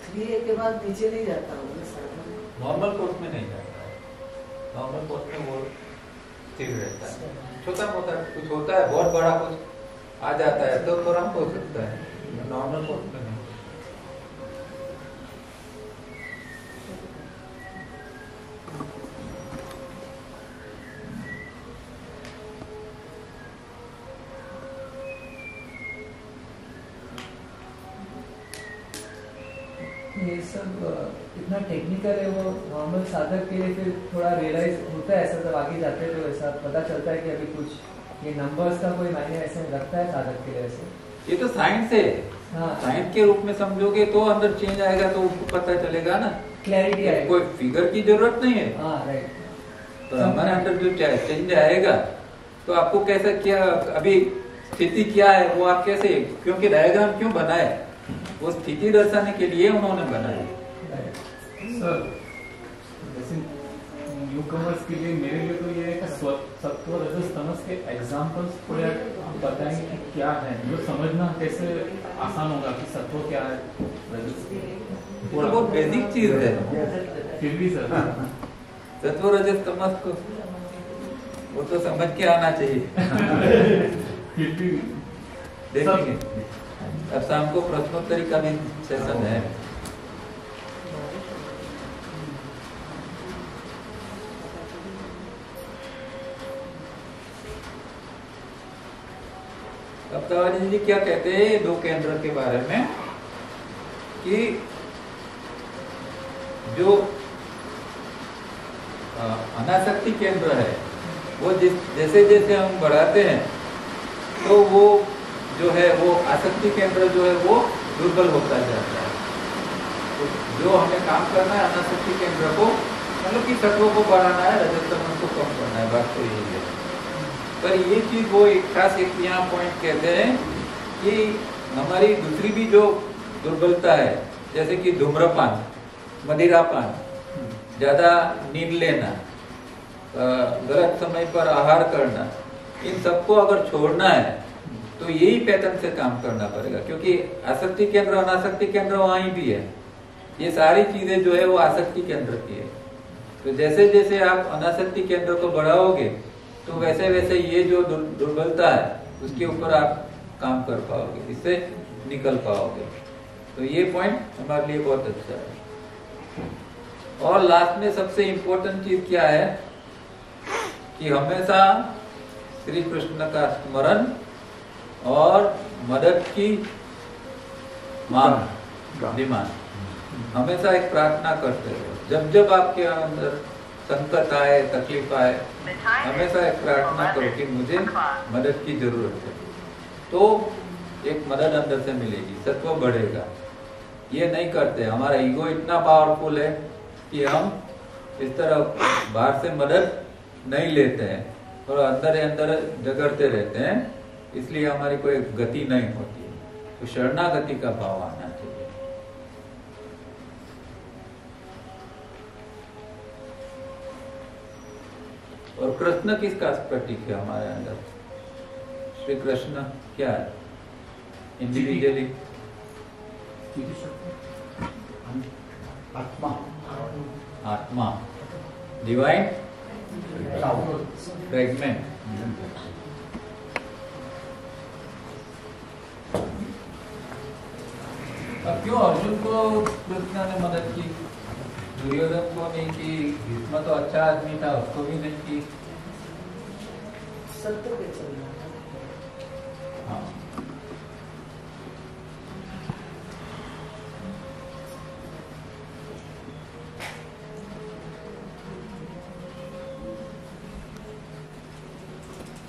3A के बाद नीचे नहीं जाता होगा साधन। नॉर्मल कोर्स में नहीं जाता है, नॉर्मल कोर्स में वो स्थिर रहता है। छोटा मोटा कुछ होता है, बहुत बड़ा कुछ आ जाता है तो थोड़ा हो सकता है, नॉर्मल कोर्स में नहीं। ये सब इतना टेक्निकल है, वो नॉर्मल साधक के लिए फिर थोड़ा रियलाइज होता है ऐसा, जब आगे जाते हैं तो ऐसा पता चलता है कि अभी कुछ ये नंबर्स का कोई मायने ऐसे लगता है साधक के लिए ऐसे। ये तो साइंस है, हाँ, साइंस के रूप में समझोगे तो अंदर चेंज आएगा तो उसको पता चलेगा ना, क्लैरिटी आएगी, कोई फिगर की जरूरत नहीं है। हाँ राइट। तो हमारे अंदर जो चेंज आएगा तो आपको कैसे, क्या अभी स्थिति क्या है वो आप कैसे, क्योंकि डायग्राम क्यों बनाए, वो स्थिति दर्शाने के लिए उन्होंने बनाए। सर जैसे न्यूकमर्स के लिए, मेरे लिए तो ये है कि सत्व रजस तमस के एग्जांपल्स थोड़े आप बताएंगे कि क्या है, जो समझना कैसे आसान होगा कि सत्व क्या है, रजस वो बहुत बेसिक चीज है। फिर भी सर सत्व रजस तमस को वो तो समझ के आना चाहिए। फिर भी देखेंगे अब शाम को प्रश्नोत्तरी का भी सेशन है। अब तवानी जी क्या कहते हैं दो केंद्र के बारे में कि जो अनासक्ति केंद्र है वो जैसे जैसे हम बढ़ाते हैं तो वो जो है वो आसक्ति केंद्र जो है वो दुर्बल होता जाता है। तो जो हमें काम करना है अनासक्ति केंद्र को मतलब कि सत्वों को बढ़ाना है, रजस्तमस को कम करना है, बात तो यही है। पर ये चीज वो एक खास एक यहाँ पॉइंट कहते हैं कि हमारी दूसरी भी जो दुर्बलता है जैसे कि धूम्रपान, मदिरापान, ज्यादा नींद लेना, गलत समय पर आहार करना, इन सबको अगर छोड़ना है तो यही पैटर्न से काम करना पड़ेगा क्योंकि आसक्ति केंद्र अनासक्ति केंद्र वहीं भी है। ये सारी चीजें जो है वो आसक्ति केंद्र की है। तो जैसे जैसे आप अनासक्ति केंद्र को बढ़ाओगे तो वैसे वैसे ये जो दुर्बलता है उसके ऊपर आप काम कर पाओगे, इससे निकल पाओगे। तो ये पॉइंट हमारे लिए बहुत अच्छा है। और लास्ट में सबसे इम्पोर्टेंट चीज क्या है कि हमेशा श्री कृष्ण का स्मरण और मदद की मांग, डिमांड, हमेशा एक प्रार्थना करते रहो। जब जब आपके अंदर संकट आए, तकलीफ आए, हमेशा एक प्रार्थना करो कि मुझे मदद की जरूरत है, तो एक मदद अंदर से मिलेगी, सत्व बढ़ेगा। ये नहीं करते, हमारा ईगो इतना पावरफुल है कि हम इस तरह बाहर से मदद नहीं लेते हैं और अंदर अंदर झगड़ते रहते हैं, इसलिए हमारी कोई गति नहीं होती है। तो शरणागति का भाव आना चाहिए। और कृष्ण किसका प्रतीक है हमारे अंदर? श्री कृष्ण क्या है इंडिविजुअली? आत्मा, आत्मा, डिवाइन फ्रेगमेंट। अब क्यों अर्जुन को कृष्ण ने मदद की, दुर्योधन को नहीं की? भीष्म तो अच्छा आदमी था, उसको भी नहीं की। सत्य पे चलना। हाँ,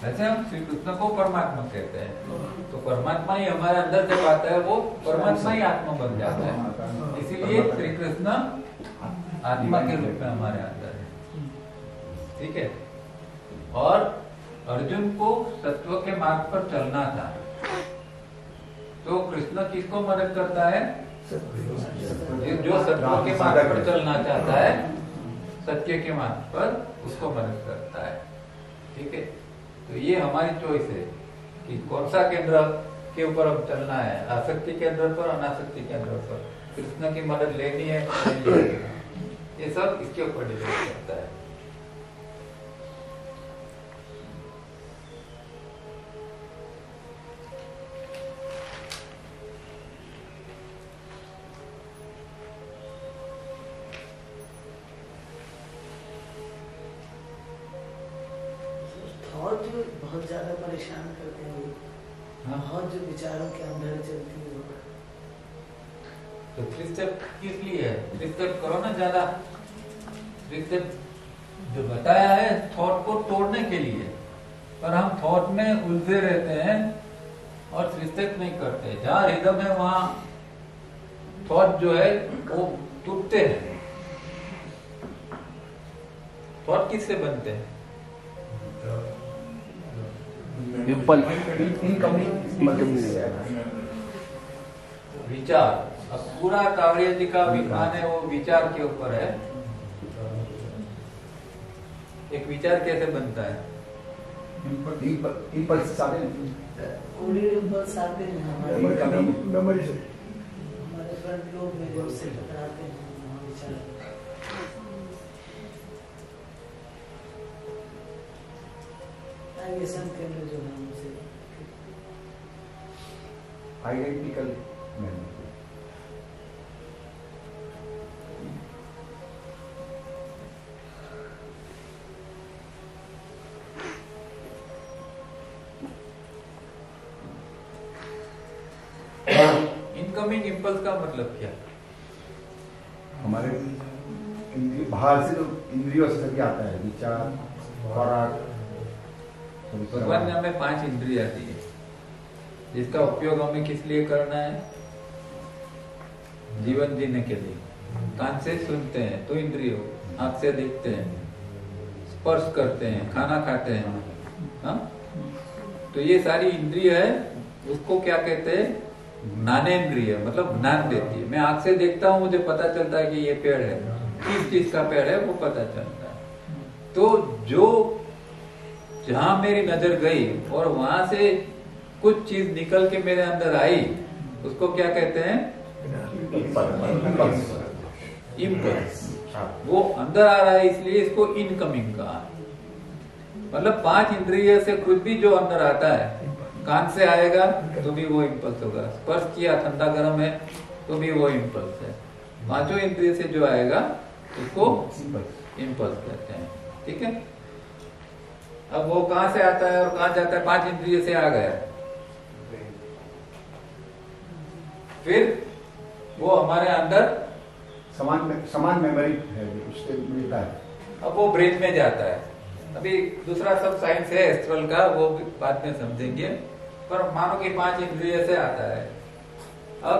वैसे हम श्री कृष्ण को परमात्मा कहते हैं, तो परमात्मा ही हमारे अंदर जब आता है वो परमात्मा ही आत्मा बन जाता है। इसीलिए श्री कृष्ण आत्मा के रूप में हमारे अंदर है, ठीक है। और अर्जुन को सत्व के मार्ग पर चलना था, तो कृष्ण किसको मदद करता है? जो सत्व के मार्ग पर चलना चाहता है, सत्य के मार्ग पर, उसको मदद करता है, ठीक है। तो ये हमारी चॉइस है कि कौन सा केंद्र के ऊपर हम चलना है, आसक्ति केंद्र पर, अनासक्ति केंद्र पर, कृष्ण की मदद लेनी है, ये सब इसके ऊपर डिपेंड करता है। थॉट जो बहुत ज्यादा परेशान करते हैं, बहुत जो विचारों के अंदर चलती है। तो 3 स्टेप किस लिए है? 3 स्टेप करो ना ज्यादा। 3 स्टेप जो बताया है थॉट को तोड़ने के लिए, पर हम थॉट में उलझे रहते हैं और 3 स्टेप नहीं करते। जहाँ रिदम है वहाँ थॉट जो है वो टूटते हैं। थॉट किससे बनते हैं? विचार। अब पूरा कावड़िया जी का विज्ञान है वो विचार के ऊपर है। एक विचार कैसे बनता है? इम्पल्स आते हैं, हमारे फ्रंट लोग में जब से टकराते हैं वहाँ विचार। नाविगेशन केंद्र जो है उनसे आइडेंटिकल मेमोरी। इनकमिंग इम्पल्स का मतलब क्या? हमारे बाहर से तो इंद्रियों से सभी आता है, विचार, खुराक। भगवान ने हमें 5 इंद्रियां दी है, जिसका उपयोग हमें किस लिए करना है? जीवन जीने के लिए। कान से सुनते हैं तो इंद्रिय, आंख से देखते हैं, स्पर्श करते हैं, खाना खाते हैं, हाँ? तो ये सारी इंद्रिय है, उसको क्या कहते हैं? ज्ञानेंद्रिय, मतलब ज्ञान देती है। मैं आंख से देखता हूँ, मुझे पता चलता है कि ये पेड़ है, किस चीज का पेड़ है वो पता चलता है। तो जो जहां मेरी नजर गई और वहां से कुछ चीज निकल के मेरे अंदर आई, उसको क्या कहते हैं? इम्पल्स। वो अंदर आ रहा है, इसलिए इसको इनकमिंग कहा। मतलब 5 इंद्रिय से कुछ भी जो अंदर आता है, कान से आएगा तो भी वो इम्पल्स होगा, स्पर्श किया ठंडा गर्म है तो भी वो इम्पल्स है। 5 इंद्रिय से जो आएगा उसको इम्पल्स कहते हैं। ठीक है, अब वो कहां से आता है और कहां जाता है? 5 इंद्रिय से आ गया, फिर वो हमारे अंदर समान मेमोरी है, उससे मिलता है। अब वो ब्रेन में जाता है। अभी दूसरा सब साइंस है एस्ट्रल का, वो भी बाद में समझेंगे, पर मानो कि 5 इंद्रिय से आता है। अब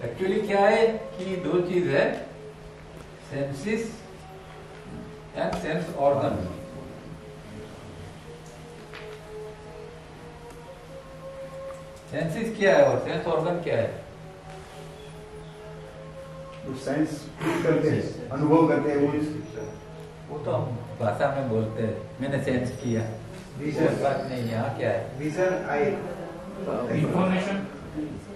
एक्चुअली क्या है कि 2 चीज है, senses and sense organ. Senses क्या है और सेंस ऑर्गन क्या है? तो सेंस करते हैं, अनुभव करते हैं, वो तो हम भाषा में बोलते हैं, मैंने सेंस किया, वो बात नहीं। यहाँ क्या है? विजन, आई, इंफॉर्मेशन,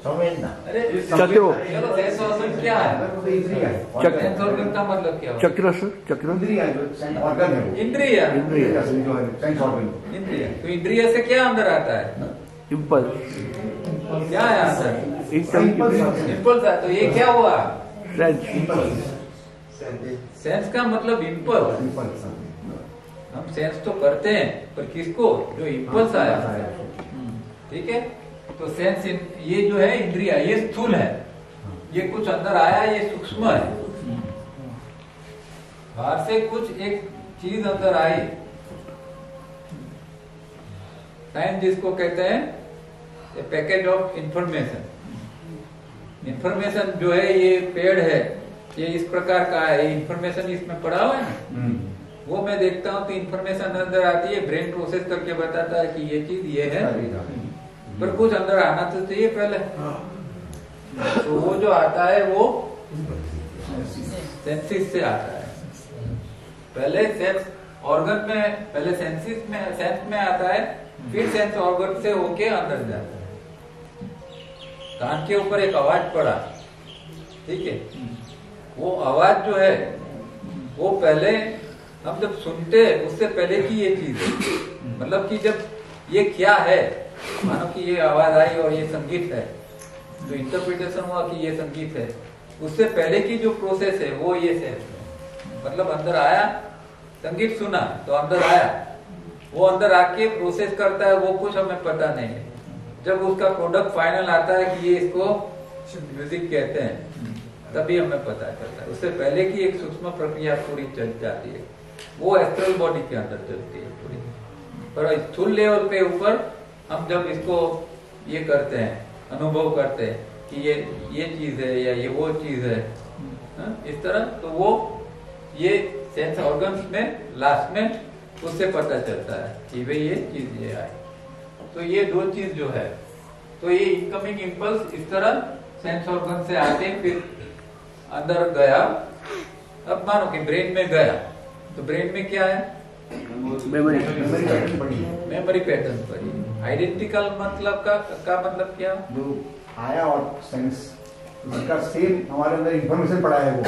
संवेदना। अरे चक्रो। चलो सेंस ऑर्गन क्या है? सेंस ऑर्गन का मतलब क्या? चक्र सर, चक्र। इंद्रिय जो सेंस ऑर्गन है वो। इंद्रिय। इंद्रिय। जो है सेंस ऑर्गन। इंद्रिय, तो इंद्रिय से क्या अंदर आता है? इम्पल्स। क्या है आंसर? इम्पल्स। इम्पल्स है। तो ये क्या हुआ? सेंस। सेंस का मतलब इम्पल्स। हम सेंस तो करते हैं, पर किसको? जो इम्पल्स आया। ठीक है, तो सेंस ये जो है इंद्रिया, ये स्थूल है, ये कुछ अंदर आया, ये सूक्ष्म है। बाहर से कुछ एक चीज अंदर आई, साइंस जिसको कहते हैं पैकेज ऑफ इंफॉर्मेशन। इंफॉर्मेशन जो है, ये पेड़ है, ये इस प्रकार का है, इंफॉर्मेशन इसमें पड़ा हुआ है ना, वो मैं देखता हूँ तो इंफॉर्मेशन अंदर आती है, ब्रेन प्रोसेस करके बताता है कि ये चीज ये है, पर कुछ अंदर आना तो चाहिए पहले। तो वो जो आता है वो सेंसिस से आता है। पहले सेंस ऑर्गन में, पहले सेंसिस में, सेंस में आता है, फिर सेंस ऑर्गन से होके अंदर जाता है। कान के ऊपर एक आवाज पड़ा, ठीक है, वो आवाज जो है वो पहले हम जब सुनते हैं उससे पहले की ये चीज है। मतलब कि जब ये क्या है, मानो कि ये आवाज आई और ये संगीत है, जो इंटरप्रिटेशन हुआ कि ये संगीत है, उससे पहले की जो प्रोसेस है वो ये सेंस है। मतलब अंदर आया, संगीत सुना तो अंदर आया, वो अंदर आके प्रोसेस करता है, वो कुछ हमें पता नहीं है। जब उसका प्रोडक्ट फाइनल आता है कि ये इसको म्यूजिक कहते हैं, तभी हमें पता चलता है। उससे पहले की एक सूक्ष्म प्रक्रिया पूरी चल जाती है, वो एस्ट्रल बॉडी के अंदर चलती है पूरी। पर स्थूल लेवल पे ऊपर हम जब इसको ये करते हैं, अनुभव करते हैं कि ये चीज है या ये वो चीज है, इस तरह, तो वो ये सेंस ऑर्गन्स में लास्ट में उससे पता चलता है कि भाई ये चीज ये आई। तो ये 2 चीज जो है, तो ये इनकमिंग इम्पल्स इस तरह सेंस ऑर्गन से आके फिर अंदर गया। अब मानो कि ब्रेन में गया, तो ब्रेन में क्या है? मेमोरी पैटर्न पड़ी। आइडेंटिकल मतलब का मतलब क्या? जो आया और सेंस उसका सेम हमारे अंदर इंफॉर्मेशन पड़ा है वो।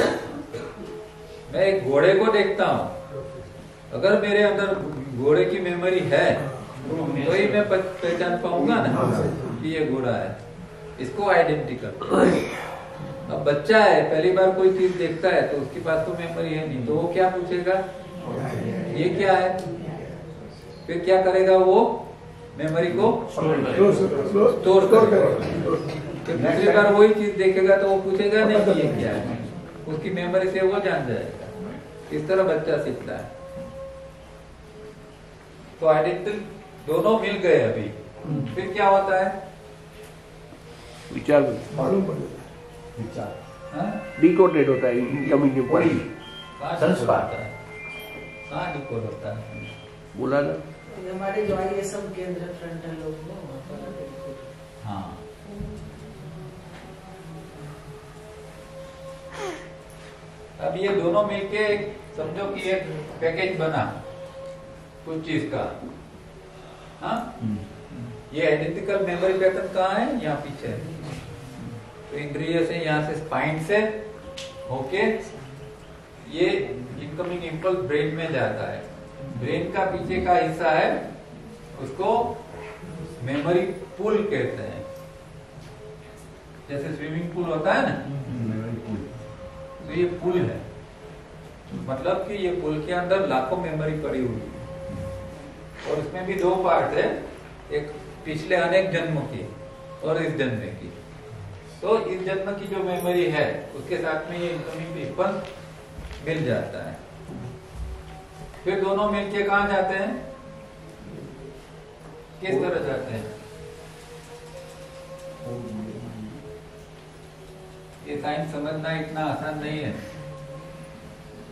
मैं एक घोड़े को देखता हूँ, अगर मेरे अंदर घोड़े की मेमोरी है तो ही मैं पहचान पाऊंगा ना कि ये घोड़ा है, इसको आइडेंटिकल। अब बच्चा है, पहली बार कोई चीज देखता है तो उसके पास तो मेमोरी है नहीं, तो वो क्या पूछेगा ये क्या है, फिर क्या करेगा वो मेमोरी को स्टोर करेगा। फिर दूसरी बार वही चीज देखेगा तो वो पूछेगा नहीं कि ये क्या है, उसकी मेमोरी से वो जान जाएगा। इस तरह बच्चा सीखता है। तो आइडेंटिटी दोनों मिल गए अभी, फिर क्या होता है विचार मालूम पड़ जाता है विचार डिकोडेड होता है इनकमिंग इम्पल्स। संस्कार कहाँ डिकोड होता है बोला ना, ये हमारे जो ISM केंद्र फ्रंटल लोब में वहाँ पर हाँ। अब ये दोनों मिलके समझो कि एक पैकेज बना कुछ चीज का। हाँ, ये आइडेंटिकल मेमोरी पैटर्न कहाँ है, यहाँ पीछे है। तो इंद्रिय से यहाँ से स्पाइन से होके ये इनकमिंग इम्पल्स ब्रेन में जाता है। ब्रेन का पीछे का हिस्सा है, उसको मेमोरी पूल कहते हैं। जैसे स्विमिंग पूल होता है ना, तो ये पूल है, मतलब कि ये पूल के अंदर लाखों मेमोरी पड़ी हुई है। और इसमें भी दो पार्ट है, एक पिछले अनेक जन्मों की और इस जन्म की। तो इस जन्म की जो मेमोरी है उसके साथ में ये इनकमिंग इम्पल्स मिल जाता है। फिर दोनों मिलके कहाँ जाते हैं, किस तरह जाते हैं? ये साइंस समझना इतना आसान नहीं है।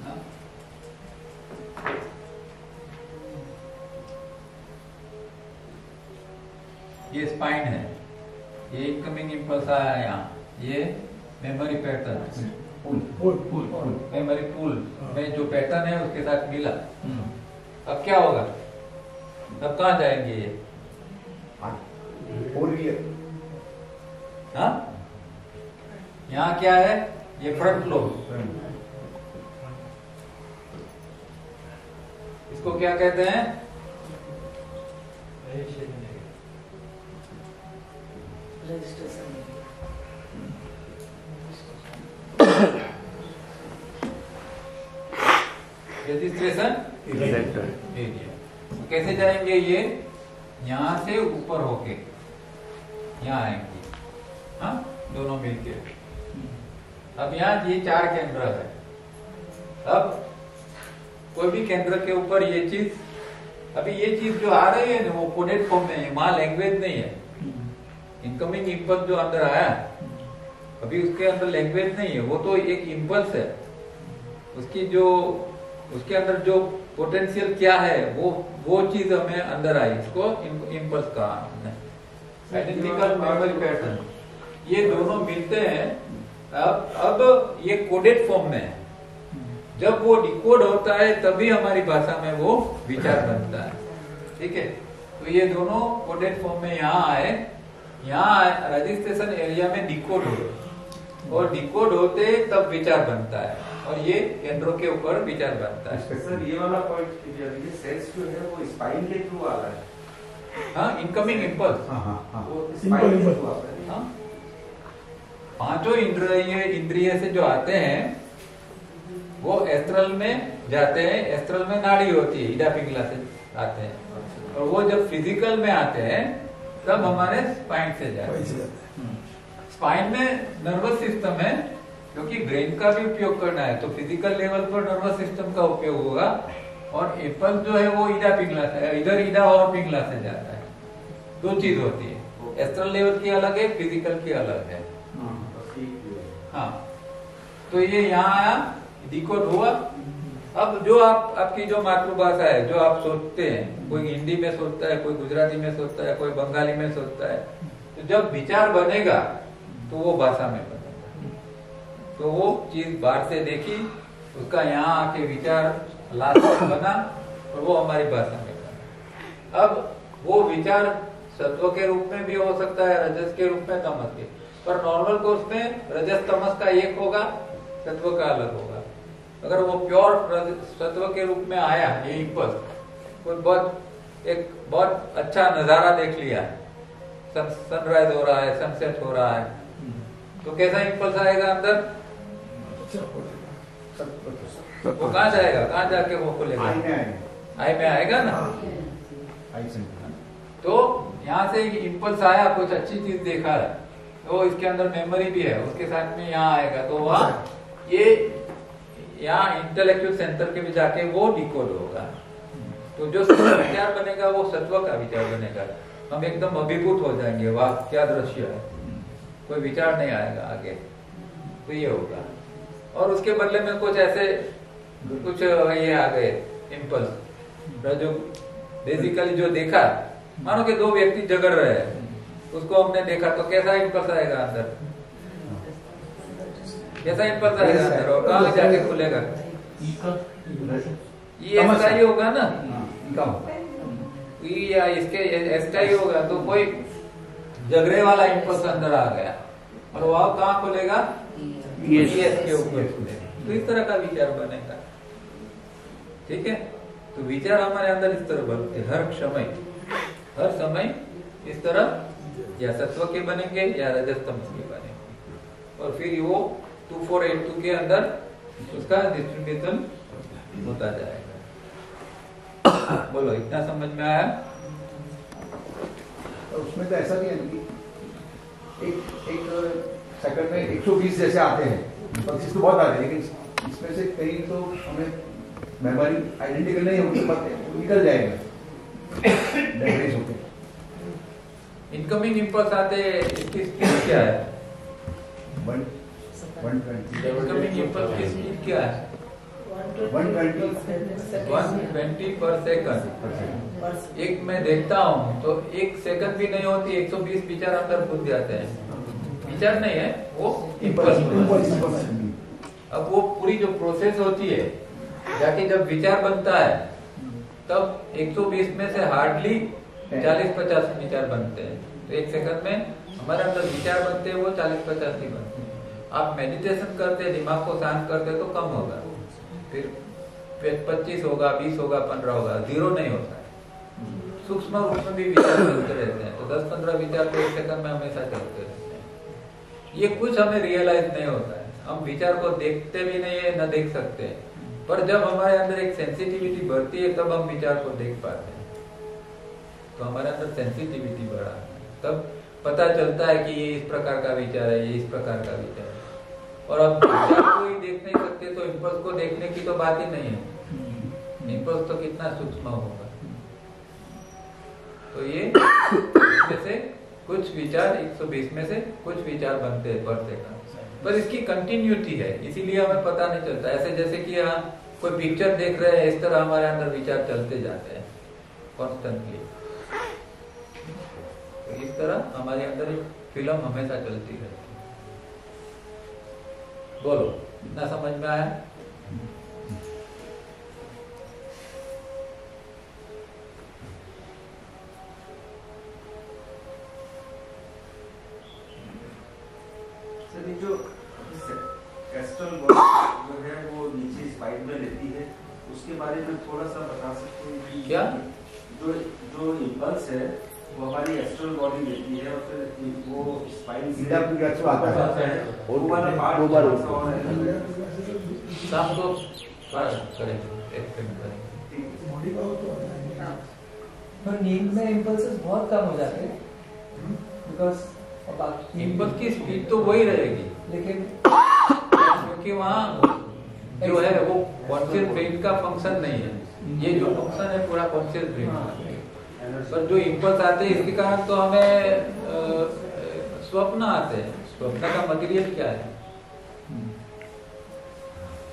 हाँ? ये स्पाइन है, ये इनकमिंग इम्पल्स आया यहाँ, ये मेमोरी पैटर्न मेमोरी पूल में जो पैटर्न है उसके साथ मिला। अब क्या होगा, अब कहाँ जाएंगे ये? हाँ, यहाँ क्या है, ये फ्रंट लोब, इसको क्या कहते हैं? Registration area. कैसे जाएंगे ये? यहाँ से ऊपर होके यहाँ आएंगे। हाँ, दोनों मिलके। अब यहाँ ये 4 केंद्र है। अब कोई भी केंद्र के ऊपर ये चीज, अभी ये चीज जो आ रही है ना वो कोडेड फॉर्म में है, वहां लैंग्वेज नहीं है। इनकमिंग इम्पल्स जो अंदर आया अभी उसके अंदर लैंग्वेज नहीं है, वो तो एक इम्पल्स है। उसकी जो उसके अंदर जो पोटेंशियल क्या है वो चीज हमें अंदर आई, इसको इम्पल्स कहा हमने। आइडेंटिकल मेमोरी पैटर्न, ये दोनों मिलते हैं। अब ये कोडेड फॉर्म में है। जब वो डिकोड होता है तभी हमारी भाषा में वो विचार बनता है। ठीक है, तो ये दोनों कोडेड फॉर्म में यहाँ आए, यहाँ रजिस्ट्रेशन एरिया में डिकोड हो, और डिकोड होते तब विचार बनता है, और ये केंद्रों के ऊपर विचार बनता है। सर ये वाला पॉइंट ये सेंस जो है वो स्पाइन के थ्रू आ रहा है। हाँ, इनकमिंग इम्पल्स वो स्पाइन के थ्रू आता है। हाँ, 5 इंद्रिय से जो आते हैं वो एस्ट्रल में जाते हैं। एस्ट्रल में नाड़ी होती है, इडा पिंगला से आते हैं, और वो जब फिजिकल में आते हैं तब हमारे स्पाइन से जाते हैं। स्पाइन में नर्वस सिस्टम है, क्योंकि ब्रेन का भी उपयोग करना है, तो फिजिकल लेवल पर नर्वस सिस्टम का उपयोग होगा। और इम्पल्स जो है वो इडा पिंगला से, इधर इडा और पिंगला से जाता है। 2 चीज होती है, एस्ट्रल लेवल की अलग है, फिजिकल की अलग है। हाँ, तो ये यहाँ आया, डिकोड हुआ। अब जो आपकी जो मातृभाषा है, जो आप सोचते हैं, कोई हिंदी में सोचता है, कोई गुजराती में सोचता है, कोई बंगाली में सोचता है, तो जब विचार बनेगा तो वो भाषा में बनेगा। तो वो चीज बाहर से देखी, उसका यहाँ आके विचार लास्ट बना, और वो हमारी भाषा में बना। अब वो विचार सत्व के रूप में भी हो सकता है, रजस के रूप में, तमस के। पर नॉर्मल कोर्स में रजस तमस का एक होगा, सत्व का अलग होगा। अगर वो प्योर सत्व के रूप में आया ये इम्पल्स, कोई बहुत एक बहुत अच्छा नजारा देख लिया, सनराइज हो रहा है, सनसेट हो रहा है, तो कैसा इंपल्स आएगा अंदर? वो कहाँ जाएगा, कहाँ जाके वो खुलेगा? आई में आएगा ना। तो यहाँ से इंपल्स आया, कुछ अच्छी चीज देखा है, तो इसके अंदर मेमोरी भी है, उसके साथ में यहाँ आएगा, तो वहाँ ये यहाँ इंटेलेक्चुअल सेंटर के भी जाके वो डिकोड होगा। तो जो विचार बनेगा वो सत्व का विचार बनेगा। हम एकदम अभिभूत हो जाएंगे, वाह क्या दृश्य है, कोई विचार नहीं आएगा आगे, तो ये होगा। और उसके बदले में कुछ ऐसे कुछ ये आ गए इम्पल्स, जो बेसिकली जो देखा, मानो कि दो व्यक्ति झगड़ रहे हैं, उसको हमने देखा, तो कैसा इम्पल्स आएगा अंदर? कैसा इम्पल्स आएगा अंदर और कहाँ जाके खुलेगा? ये ऐसा ही होगा ना, या इसके ऐसा ही होगा। तो कोई झगड़े वाला इम्पल्स अंदर आ गया और वह कहाँ खुलेगा? ये के ऊपर खुलेगा। तो इस तरह का विचार बनेगा, ठीक है। तो विचार हमारे अंदर इस तरह बनते हर समय इस तरह या सत्व के बनेंगे या रजस्तम के बनेंगे, और फिर वो 2482 के अंदर उसका डिस्ट्रीब्यूशन होता जाएगा। बोलो, इतना समझ में आया? उसमें तो ऐसा भी है कि एक सेकंड में 120 जैसे आते हैं, पच्चीस तो बहुत आते हैं, लेकिन इसमें से कहीं तो हमें मेमोरी आइडेंटिकल नहीं होगी, निकल जाएगा डेवरेज होके। इनकमिंग इम्पल्स आते, इसकी स्पीड क्या है? 120। इनकमिंग इम्पल्स की स्पीड क्या है? 120 पर सेकंड। एक मैं देखता हूँ तो एक सेकंड भी नहीं होती, 120 विचार अंदर घुस जाते हैं। विचार नहीं है, वो इम्पल्स। अब वो पूरी जो प्रोसेस होती है, जाके जब विचार बनता है, तब 120 में से हार्डली 40-50 विचार बनते हैं। तो एक सेकंड में हमारे अंदर विचार बनते हैं, वो 40-50 ही बनते हैं। आप मेडिटेशन करते, दिमाग को शांत करते तो कम होगा, फिर 25 होगा, 20 होगा, 15 होगा, 0 नहीं होता है। सूक्ष्म रूप में भी विचार चलते रहते हैं, तो 10-15 विचार तो एक सेकंड में हमेशा चलते रहते हैं। ये कुछ हमें रियलाइज नहीं होता है, हम विचार को देखते भी नहीं है, न देख सकते हैं। पर जब हमारे अंदर एक सेंसिटिविटी बढ़ती है, तब हम विचार को देख पाते हैं। तो हमारे अंदर सेंसिटिविटी बढ़ा है, तब पता चलता है कि ये इस प्रकार का विचार है, ये इस प्रकार का विचार है। और अब विचार को ही देख नहीं सकते, तो इम्पल्स को देखने की तो बात ही नहीं है। इम्पल्स तो कितना सूक्ष्म होगा। तो ये इसमें से कुछ विचार, 120 में से कुछ विचार बनते हैं पर सेकंड, पर इसकी कंटिन्यूटी है, इसीलिए हमें पता नहीं चलता। ऐसे जैसे कि यहाँ कोई पिक्चर देख रहे हैं, इस तरह हमारे अंदर विचार चलते जाते हैं कॉन्स्टेंटली। तो इस तरह हमारे अंदर एक फिल्म हमेशा चलती रहती है। बोलो, इतना समझ में आया? सर, जो एस्ट्रल बॉडी जो है वो नीचे स्पाइन में लेती है, उसके बारे में थोड़ा सा बता सकते हैं कि क्या? जो इम्पल्स है वो हमारी एस्ट्रल बॉडी लेती है और फिर वो स्पाइन से आता है, वो वाला पार्ट दो बार शाम को करेंगे। तो नींद में इम्पल्सेस बहुत कम हो जाते हैं, बिकॉज इम्पल्स की स्पीड तो वही रहेगी, लेकिन क्योंकि वहाँ जो है वो कॉन्शियस ब्रेन का फंक्शन नहीं है। ये जो फंक्शन है पूरा कॉन्शियस ब्रेन का। पर जो इम्पल्स आते हैं, इसके कारण तो हमें स्वप्न आते हैं। स्वप्न का मटेरियल क्या है?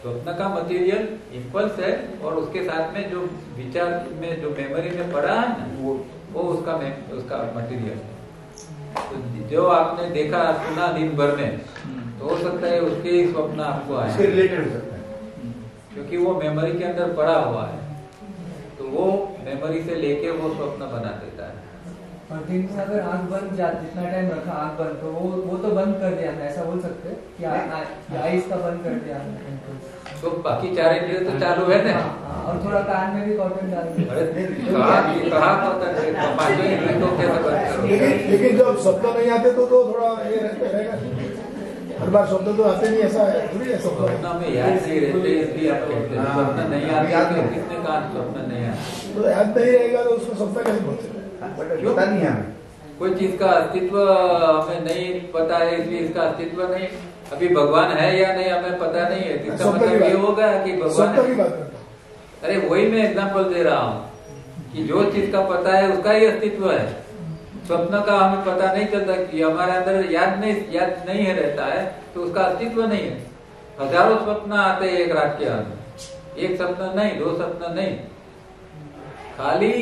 स्वप्न का मटेरियल इम्पल्स है, और उसके साथ में जो विचार में जो मेमोरी में पड़ा है ना, वो उसका मटेरियल है। तो जो आपने देखा सुना दिन भर में, तो हो सकता है उसके ही स्वप्न आपको आए, रिलेटेड हो सकता है, क्योंकि वो मेमोरी के अंदर पड़ा हुआ है। तो वो मेमोरी से लेके वो स्वप्न बना देता है। और दिन में अगर आंख बंद जितना टाइम रखा आंख बंद, तो वो तो बंद कर दिया हमने, ऐसा बोल सकते हैं कि आईज का बंद कर दिया हमने। तो बाकी 4 इंद्रिय तो चालू है ना। और थोड़ा कान में भी कॉटन डाल दिया। लेकिन जब शब्द नहीं आते तो थोड़ा ये रहेगा। हर बार शब्द तो आते नहीं, ऐसा है थोड़ी है। स्वप्न में याद नहीं रहते इसलिए आप कहते हैं स्वप्न नहीं आते। किसने कहा स्वप्न नहीं आते? तो याद नहीं रहेगा तो उसमें स्वप्न कैसे बोलते? पता नहीं है हमें, कोई चीज का अस्तित्व हमें नहीं पता है इसलिए इसका अस्तित्व नहीं। अभी भगवान है या नहीं हमें पता नहीं है, इसका मतलब ये होगा कि भगवान है। अरे वही मैं एग्जांपल दे रहा हूँ कि जो चीज का पता है उसका ही अस्तित्व है। स्वप्न का हमें पता नहीं चलता कि हमारे अंदर याद नहीं है रहता है तो उसका अस्तित्व नहीं है। हजारों स्वप्न आते हैं एक रात के अंदर, एक सपना नहीं, 2 सपना नहीं, खाली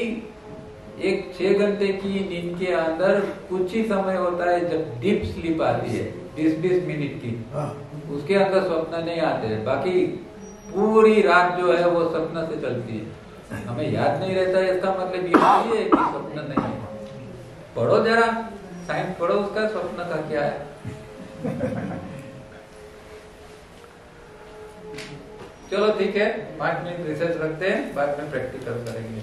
एक 6 घंटे की नींद के अंदर कुछ ही समय होता है जब डीप स्लीप आती है 20-20 मिनट की, उसके अंदर स्वप्न नहीं आते हैं। बाकी पूरी रात जो है वो स्वप्न से चलती है, हमें याद नहीं रहता है। इसका मतलब ये है कि स्वप्न नहीं है। पढ़ो जरा साइंस पढ़ो उसका, स्वप्न का क्या है। चलो ठीक है, 5 मिनट रिसर्च रखते हैं, बाद में प्रैक्टिकल करेंगे।